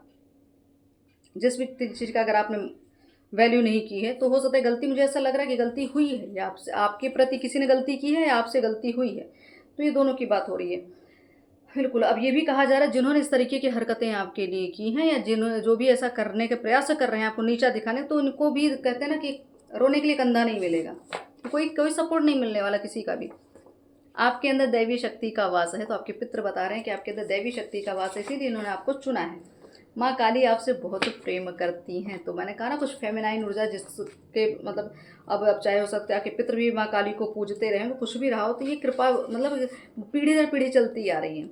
जिस भी चीज़ का अगर आपने वैल्यू नहीं की है, तो हो सकता है गलती, मुझे ऐसा लग रहा है कि गलती हुई है, या आपसे, आपके प्रति किसी ने गलती की है या आपसे गलती हुई है। तो ये दोनों की बात हो रही है। बिल्कुल। अब ये भी कहा जा रहा है, जिन्होंने इस तरीके की हरकतें आपके लिए की हैं, या जिन्होंने जो भी ऐसा करने के प्रयास कर रहे हैं आपको नीचा दिखाने, तो उनको भी कहते हैं ना कि रोने के लिए कंधा नहीं मिलेगा, कोई कोई सपोर्ट नहीं मिलने वाला किसी का भी। आपके अंदर दैवी शक्ति का वास है, तो आपके पितृ बता रहे हैं कि आपके अंदर दैवी शक्ति का वास है, इसीलिए इन्होंने आपको चुना है। माँ काली आपसे बहुत प्रेम करती हैं। तो मैंने कहा ना, कुछ फेमिनाइन ऊर्जा जिसके मतलब अब चाहे हो सकता है आपके पितृ भी माँ काली को पूजते रहें, कुछ भी रहा हो, तो ये कृपा मतलब पीढ़ी दर पीढ़ी चलती आ रही है।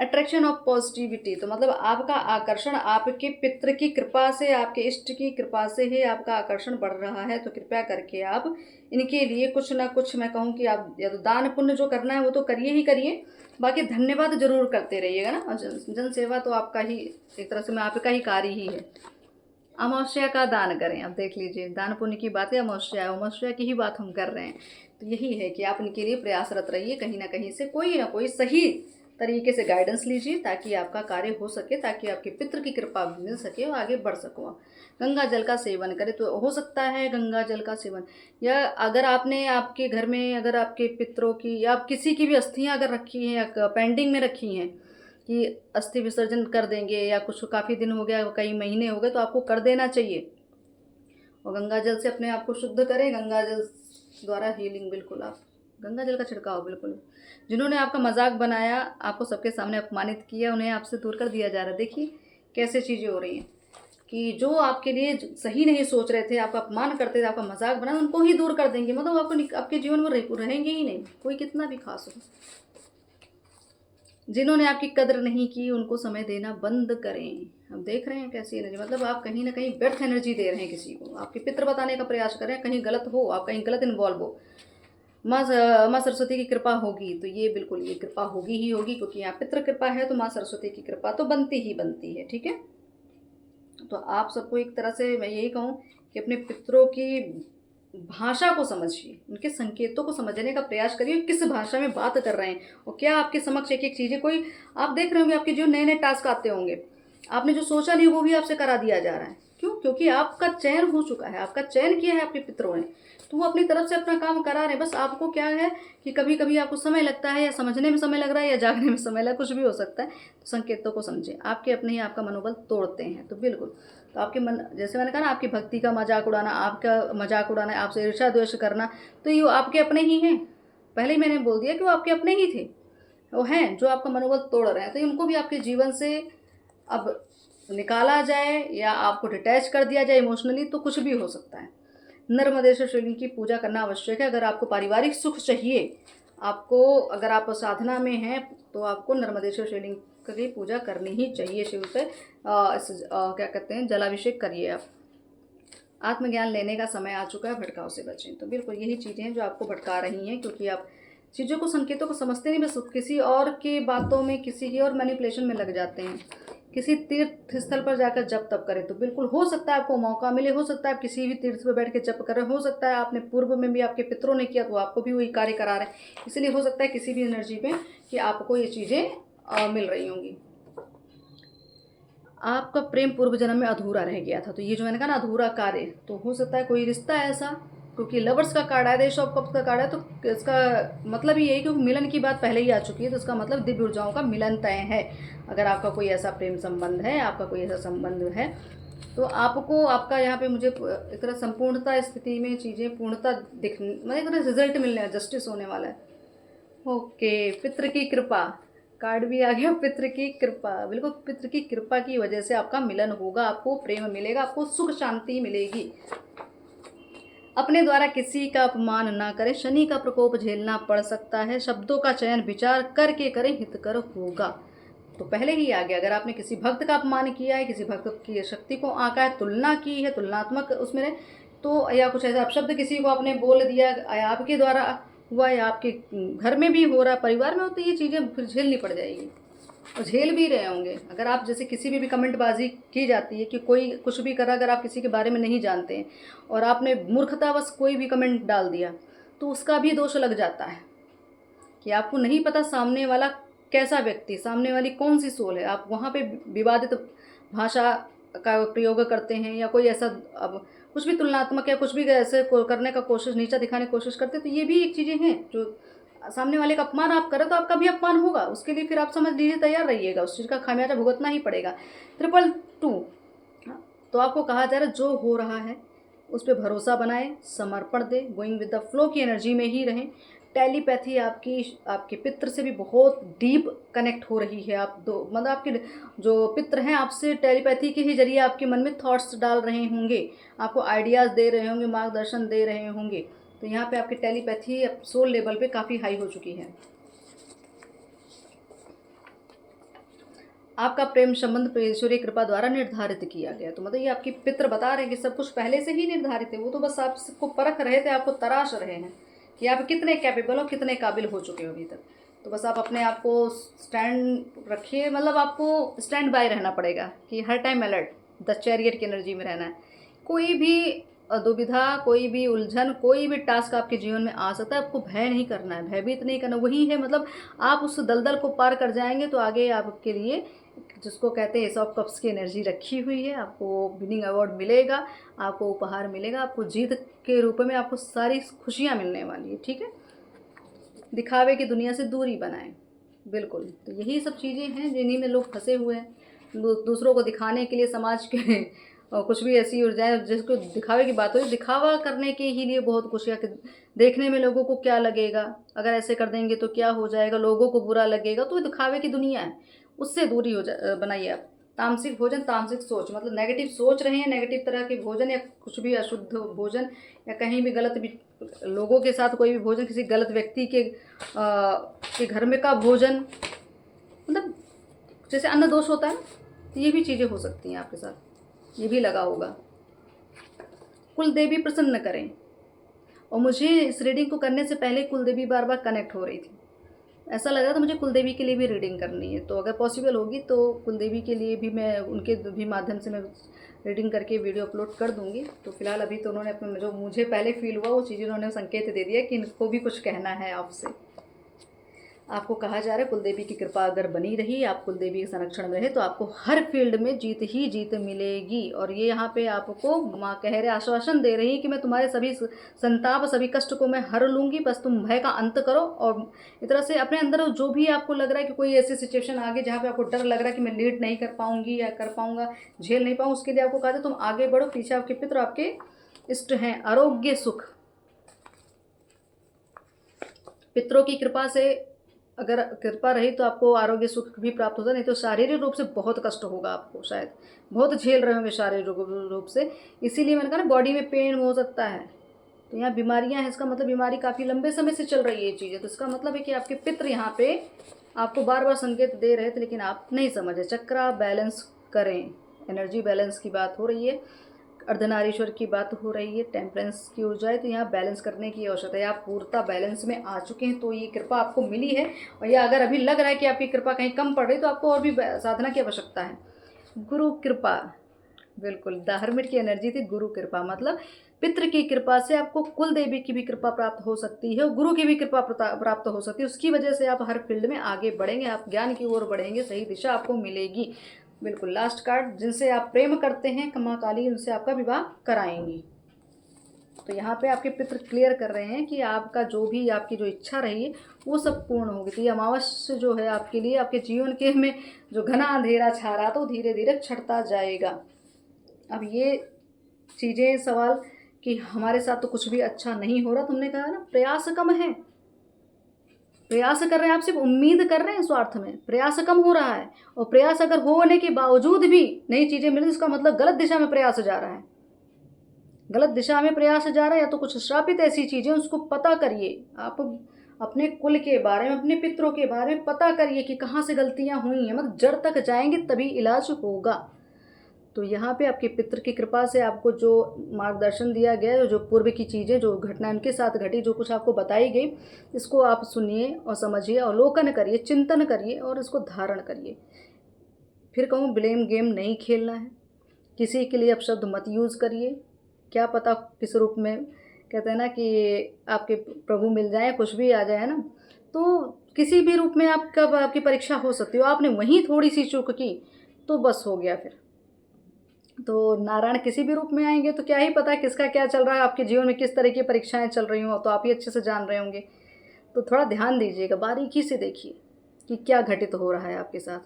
अट्रैक्शन ऑफ पॉजिटिविटी, तो मतलब आपका आकर्षण आपके पितृ की कृपा से, आपके इष्ट की कृपा से ही आपका आकर्षण बढ़ रहा है। तो कृपया करके आप इनके लिए कुछ ना कुछ, मैं कहूँ कि आप या तो दान पुण्य जो करना है वो तो करिए ही करिए, बाकी धन्यवाद जरूर करते रहिएगा ना। और जन सेवा तो आपका ही एक तरह से, मैं आपका ही कार्य ही है। अमावस्या का दान करें। अब देख लीजिए, दान पुण्य की बात है, अमावस्या की ही बात हम कर रहे हैं। तो यही है कि आप इनके लिए प्रयासरत रहिए, कहीं ना कहीं से कोई ना कोई सही तरीके से गाइडेंस लीजिए, ताकि आपका कार्य हो सके, ताकि आपके पितृ की कृपा मिल सके और आगे बढ़ सको। गंगा जल का सेवन करें, तो हो सकता है गंगा जल का सेवन, या अगर आपने आपके घर में अगर आपके पितरों की या आप किसी की भी अस्थियां अगर रखी हैं या पेंडिंग में रखी हैं कि अस्थि विसर्जन कर देंगे, या कुछ काफ़ी दिन हो गया, कई महीने हो गए, तो आपको कर देना चाहिए। और गंगा जल से अपने आप को शुद्ध करें, गंगा जल द्वारा हीलिंग। बिल्कुल, आप गंगा जल का छिड़काव बिल्कुल। जिन्होंने आपका मजाक बनाया, आपको सबके सामने अपमानित किया, उन्हें आपसे दूर कर दिया जा रहा है। देखिए कैसे चीज़ें हो रही हैं कि जो आपके लिए सही नहीं सोच रहे थे, आपका अपमान करते थे, आपका मजाक बना, उनको ही दूर कर देंगे। मतलब आपको आपके जीवन में रहेंगे ही नहीं, कोई कितना भी खास हो। जिन्होंने आपकी कदर नहीं की, उनको समय देना बंद करें। अब देख रहे हैं कैसी एनर्जी, मतलब आप कहीं ना कहीं व्यर्थ एनर्जी दे रहे हैं किसी को, आपके पितृ बताने का प्रयास कर रहे हैं, कहीं गलत हो, आप कहीं गलत इन्वॉल्व हो। माँ सरस्वती की कृपा होगी, तो ये बिल्कुल ये कृपा होगी ही होगी, क्योंकि यहाँ पितृ कृपा है, तो माँ सरस्वती की कृपा तो बनती ही बनती है। ठीक है, तो आप सबको एक तरह से मैं यही कहूँ कि अपने पितरों की भाषा को समझिए, उनके संकेतों को समझने का प्रयास करिए, किस भाषा में बात कर रहे हैं, और क्या आपके समक्ष एक एक चीज़ें, कोई आप देख रहे होंगे आपके जो नए नए टास्क आते होंगे, आपने जो सोचा नहीं वो भी आपसे करा दिया जा रहा है। क्यों? क्योंकि आपका चयन हो चुका है, आपका चयन किया है आपके पितरों ने, तो वो अपनी तरफ से अपना काम करा रहे हैं। बस आपको क्या है कि कभी कभी आपको समय लगता है, या समझने में समय लग रहा है, या जागने में समय लग, कुछ भी हो सकता है। तो संकेतों को समझें, आपके अपने ही आपका मनोबल तोड़ते हैं। तो बिल्कुल, तो आपके मन, जैसे मैंने कहा ना, आपकी भक्ति का मजाक उड़ाना, आपका मजाक उड़ाना, आपसे ईर्ष्या द्वेष करना, तो ये आपके अपने ही हैं। पहले ही मैंने बोल दिया कि वो आपके अपने ही थे, वो हैं जो आपका मनोबल तोड़ रहे हैं। तो उनको भी आपके जीवन से अब निकाला जाए या आपको डिटैच कर दिया जाए इमोशनली, तो कुछ भी हो सकता है। नर्मदेश्वर शिवलिंग की पूजा करना आवश्यक है। अगर आपको पारिवारिक सुख चाहिए, आपको अगर आप साधना में हैं, तो आपको नर्मदेश्वर शिवलिंग की पूजा करनी ही चाहिए। शिव पे क्या कहते हैं, जलाभिषेक करिए आप। आत्मज्ञान लेने का समय आ चुका है, भटकाव से बचें। तो बिल्कुल यही चीज़ें हैं जो आपको भटका रही हैं, क्योंकि आप चीज़ों को, संकेतों को समझते नहीं, बस किसी और की बातों में, किसी की और मैनिपुलेशन में लग जाते हैं। किसी तीर्थ स्थल पर जाकर जप तप करें, तो बिल्कुल हो सकता है आपको मौका मिले, हो सकता है आप किसी भी तीर्थ पर बैठ के जप करें, हो सकता है आपने पूर्व में भी आपके पितरों ने किया तो आपको भी वही कार्य करा रहे हैं। इसलिए हो सकता है किसी भी एनर्जी में कि आपको ये चीज़ें मिल रही होंगी। आपका प्रेम पूर्व जन्म में अधूरा रह गया था, तो ये जो मैंने कहा ना अधूरा कार्य, तो हो सकता है कोई रिश्ता ऐसा, क्योंकि लवर्स का कार्ड है, एस ऑफ कप्स का कार्ड है, तो इसका मतलब ये है कि मिलन की बात पहले ही आ चुकी है, तो इसका मतलब दिव्य ऊर्जाओं का मिलन तय है। अगर आपका कोई ऐसा प्रेम संबंध है, आपका कोई ऐसा संबंध है, तो आपको आपका यहाँ पे मुझे एक तरह संपूर्णता स्थिति में चीज़ें पूर्णता दिख, मतलब एक तरह रिजल्ट मिलने वाला, जस्टिस होने वाला है। ओके, पितृ की कृपा कार्ड भी आ गया, पितृ की कृपा। बिल्कुल, पितृ की कृपा की वजह से आपका मिलन होगा, आपको प्रेम मिलेगा, आपको सुख शांति मिलेगी। अपने द्वारा किसी का अपमान ना करें, शनि का प्रकोप झेलना पड़ सकता है, शब्दों का चयन विचार करके करें, हितकर होगा। तो पहले ही आ गया, अगर आपने किसी भक्त का अपमान किया है, किसी भक्त की शक्ति को आंका है, तुलना की है, तुलनात्मक उसमें तो, या कुछ ऐसा अपशब्द किसी को आपने बोल दिया, या आपके द्वारा हुआ, या आपके घर में भी हो रहा, परिवार में हो, तो ये चीज़ें फिर झेलनी पड़ जाएगी और झेल भी रहे होंगे। अगर आप जैसे किसी भी कमेंटबाजी की जाती है कि कोई कुछ भी करा, अगर आप किसी के बारे में नहीं जानते हैं और आपने मूर्खतावश कोई भी कमेंट डाल दिया, तो उसका भी दोष लग जाता है कि आपको नहीं पता सामने वाला कैसा व्यक्ति, सामने वाली कौन सी सोल है। आप वहाँ पे विवादित भाषा का प्रयोग करते हैं या कोई ऐसा अब कुछ भी तुलनात्मक या कुछ भी ऐसे करने का कोशिश, नीचा दिखाने की कोशिश करते, तो ये भी एक चीज़ें हैं जो सामने वाले का अपमान आप करें तो आपका भी अपमान होगा। उसके लिए फिर आप समझ लीजिए, तैयार रहिएगा, उस चीज़ का खामियाजा भुगतना ही पड़ेगा। 222 तो आपको कहा जा रहा है जो हो रहा है उस पर भरोसा बनाएं, समर्पण दें, गोइंग विद द फ्लो की एनर्जी में ही रहें। टेलीपैथी आपके पित्र से भी बहुत डीप कनेक्ट हो रही है। आप दो मतलब आपके जो पित्र हैं आपसे टेलीपैथी के ही जरिए आपके मन में थॉट्स डाल रहे होंगे, आपको आइडियाज़ दे रहे होंगे, मार्गदर्शन दे रहे होंगे। तो यहाँ पे आपकी टेलीपैथी सोल लेवल पे काफ़ी हाई हो चुकी है। आपका प्रेम संबंध ईश्वरीय कृपा द्वारा निर्धारित किया गया। तो मतलब ये आपके पित्र बता रहे हैं कि सब कुछ पहले से ही निर्धारित है, वो तो बस आपको परख रहे थे, आपको तराश रहे हैं कि आप कितने कैपेबल हो, कितने काबिल हो चुके हो अभी तक। तो बस आप अपने आप को स्टैंड रखिए, मतलब आपको स्टैंड बाय रहना पड़ेगा कि हर टाइम अलर्ट, द चैरियट की एनर्जी में रहना है। कोई भी दुविधा, कोई भी उलझन, कोई भी टास्क आपके जीवन में आ सकता है, आपको भय नहीं करना है, भयभीत नहीं करना। वही है, मतलब आप उस दलदल को पार कर जाएंगे तो आगे आपके लिए, जिसको कहते हैं एस ऑफ कप्स की एनर्जी रखी हुई है, आपको विनिंग अवार्ड मिलेगा, आपको उपहार मिलेगा, आपको जीत के रूप में आपको सारी खुशियाँ मिलने वाली है। ठीक है, दिखावे की दुनिया से दूरी बनाएं, बिल्कुल। तो यही सब चीज़ें हैं जिन्हीं में लोग फंसे हुए हैं, दूसरों को दिखाने के लिए समाज के और कुछ भी ऐसी ऊर्जाएं जिसको दिखावे की बात हो, दिखावा करने के ही लिए बहुत कुछ, या देखने में लोगों को क्या लगेगा, अगर ऐसे कर देंगे तो क्या हो जाएगा, लोगों को बुरा लगेगा, तो ये दिखावे की दुनिया है, उससे दूरी बनाइए आप। तामसिक भोजन, तामसिक सोच, मतलब नेगेटिव सोच रहे हैं, नेगेटिव तरह के भोजन या कुछ भी अशुद्ध भोजन, या कहीं भी गलत भी लोगों के साथ कोई भी भोजन, किसी गलत व्यक्ति के घर में का भोजन, मतलब जैसे अन्न दोष होता है, तो ये भी चीज़ें हो सकती हैं आपके साथ, ये भी लगा होगा। कुल देवी प्रसन्न करें, और मुझे इस रीडिंग को करने से पहले कुल देवी बार बार कनेक्ट हो रही थी, ऐसा लग रहा था मुझे कुल देवी के लिए भी रीडिंग करनी है। तो अगर पॉसिबल होगी तो कुल देवी के लिए भी मैं उनके भी माध्यम से मैं रीडिंग करके वीडियो अपलोड कर दूंगी। तो फिलहाल अभी तो उन्होंने अपने जो मुझे पहले फील हुआ वो चीज़ें उन्होंने संकेत दे दिया कि इनको भी कुछ कहना है आपसे। आपको कहा जा रहा है कुलदेवी की कृपा अगर बनी रही, आप कुलदेवी के संरक्षण में रहे, तो आपको हर फील्ड में जीत ही जीत मिलेगी। और ये यहाँ पे आपको माँ कह रहे, आश्वासन दे रही कि मैं तुम्हारे सभी संताप, सभी कष्ट को मैं हर लूँगी, बस तुम भय का अंत करो। और इस तरह से अपने अंदर जो भी आपको लग रहा है कि कोई ऐसी सिचुएशन आगे जहाँ पे आपको डर लग रहा है कि मैं लीड नहीं कर पाऊँगी या कर पाऊँगा, झेल नहीं पाऊँ, उसके लिए आपको कहा था तुम आगे बढ़ो, पीछे आपके पितृ आपके इष्ट हैं। आरोग्य सुख, पितरों की कृपा से अगर कृपा रही तो आपको आरोग्य सुख भी प्राप्त होता, नहीं तो शारीरिक रूप से बहुत कष्ट होगा आपको, शायद बहुत झेल रहे होंगे शारीरिक रूप से। इसीलिए मैंने कहा ना बॉडी में पेन हो सकता है। तो यहाँ बीमारियाँ हैं, इसका मतलब बीमारी काफ़ी लंबे समय से चल रही है ये चीज़ें। तो इसका मतलब है कि आपके पितृ यहाँ पे आपको बार बार संकेत दे रहे थे, लेकिन आप नहीं समझे। चक्रा बैलेंस करें, एनर्जी बैलेंस की बात हो रही है, अर्धनारीश्वर की बात हो रही है, टेम्परेंस की ऊर्जा है। तो यहाँ बैलेंस करने की आवश्यकता है। आप पूर्णतः बैलेंस में आ चुके हैं, तो ये कृपा आपको मिली है। और या अगर अभी लग रहा है कि आपकी कृपा कहीं कम पड़ रही, तो आपको और भी साधना की आवश्यकता है। गुरु कृपा, बिल्कुल द हर्मिट की एनर्जी थी। गुरु कृपा मतलब पितृ की कृपा से आपको कुल देवी की भी कृपा प्राप्त हो सकती है और गुरु की भी कृपा प्राप्त हो सकती है। उसकी वजह से आप हर फील्ड में आगे बढ़ेंगे, आप ज्ञान की ओर बढ़ेंगे, सही दिशा आपको मिलेगी। बिल्कुल लास्ट कार्ड, जिनसे आप प्रेम करते हैं माँ काली उनसे आपका विवाह कराएंगी। तो यहाँ पे आपके पितृ क्लियर कर रहे हैं कि आपका जो भी आपकी जो इच्छा रही है वो सब पूर्ण होगी। तो ये अमावस्या जो है आपके लिए, आपके जीवन के में जो घना अंधेरा छा रहा था वो धीरे धीरे छटता जाएगा। अब ये चीज़ें सवाल कि हमारे साथ तो कुछ भी अच्छा नहीं हो रहा, तुमने कहा ना प्रयास कम है, प्रयास कर रहे हैं, आप सिर्फ उम्मीद कर रहे हैं स्वार्थ में, प्रयास कम हो रहा है। और प्रयास अगर होने के बावजूद भी नई चीज़ें मिली, इसका मतलब गलत दिशा में प्रयास जा रहा है, गलत दिशा में प्रयास जा रहा है या तो कुछ श्रापित ऐसी चीज़ें, उसको पता करिए। आप अपने कुल के बारे में, अपने पितरों के बारे में पता करिए कि कहाँ से गलतियाँ हुई हैं, मतलब जड़ तक जाएंगे तभी इलाज होगा। तो यहाँ पे आपके पितृ की कृपा से आपको जो मार्गदर्शन दिया गया है, जो पूर्व की चीज़ें, जो घटना उनके साथ घटी, जो कुछ आपको बताई गई, इसको आप सुनिए और समझिए, अवलोकन करिए, चिंतन करिए और इसको धारण करिए। फिर कहूँ, ब्लेम गेम नहीं खेलना है, किसी के लिए अपशब्द मत यूज़ करिए। क्या पता किस रूप में, कहते हैं ना कि आपके प्रभु मिल जाए, कुछ भी आ जाए ना, तो किसी भी रूप में आपकी परीक्षा हो सकती हो। आपने वहीं थोड़ी सी चूक की तो बस हो गया फिर। तो नारायण किसी भी रूप में आएंगे तो क्या ही पता किसका क्या चल रहा है, आपके जीवन में किस तरह की परीक्षाएं चल रही हों, तो आप ही अच्छे से जान रहे होंगे। तो थोड़ा ध्यान दीजिएगा, बारीकी से देखिए कि क्या घटित हो रहा है आपके साथ,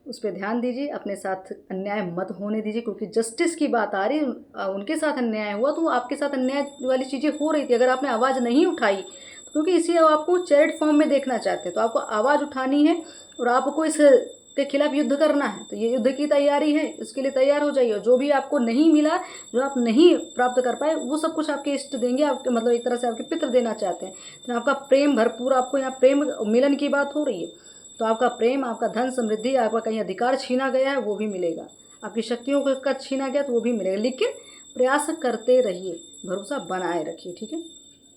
उस पर ध्यान दीजिए। अपने साथ अन्याय मत होने दीजिए, क्योंकि जस्टिस की बात आ रही, उनके साथ अन्याय हुआ तो आपके साथ अन्याय वाली चीज़ें हो रही थी। अगर आपने आवाज़ नहीं उठाई, क्योंकि इसी आपको चैरिट फॉर्म में देखना चाहते हैं, तो आपको आवाज़ उठानी है और आपको इस के खिलाफ युद्ध करना है। तो ये युद्ध की तैयारी है, इसके लिए तैयार हो जाइए। जो भी आपको नहीं मिला, जो आप नहीं प्राप्त कर पाए, वो सब कुछ आपके इष्ट देंगे, आपके मतलब एक तरह से आपके पितृ देना चाहते हैं। तो आपका प्रेम भरपूर, आपको यहाँ प्रेम मिलन की बात हो रही है, तो आपका प्रेम, आपका धन समृद्धि, आपका कहीं अधिकार छीना गया है वो भी मिलेगा, आपकी शक्तियों का छीना गया तो वो भी मिलेगा। लेकिन प्रयास करते रहिए, भरोसा बनाए रखिए, ठीक है।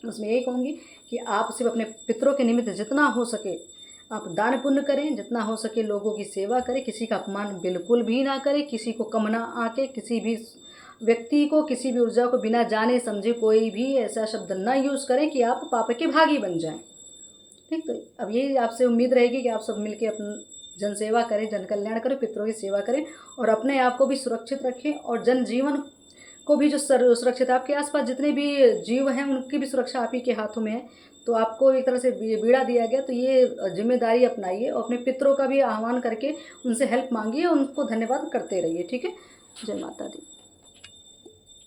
उसमें यही कहूँगी कि आप सिर्फ अपने पितरों के निमित्त जितना हो सके आप दान पुण्य करें, जितना हो सके लोगों की सेवा करें, किसी का अपमान बिल्कुल भी ना करें, किसी को कम ना आके, किसी भी व्यक्ति को, किसी भी ऊर्जा को बिना जाने समझे कोई भी ऐसा शब्द ना यूज़ करें कि आप पाप के भागी बन जाएं। ठीक, तो अब यही आपसे उम्मीद रहेगी कि आप सब मिलके अपनी जन सेवा करें, जन कल्याण करें, पितरों की सेवा करें और अपने आप को भी सुरक्षित रखें और जन जीवन को भी जो सुरक्षित, आपके आसपास जितने भी जीव हैं उनकी भी सुरक्षा आप ही के हाथों में है। तो आपको एक तरह से बीड़ा दिया गया, तो ये जिम्मेदारी अपनाइए और अपने पितरों का भी आह्वान करके उनसे हेल्प मांगिए और उनको धन्यवाद करते रहिए, ठीक है। जय माता दी।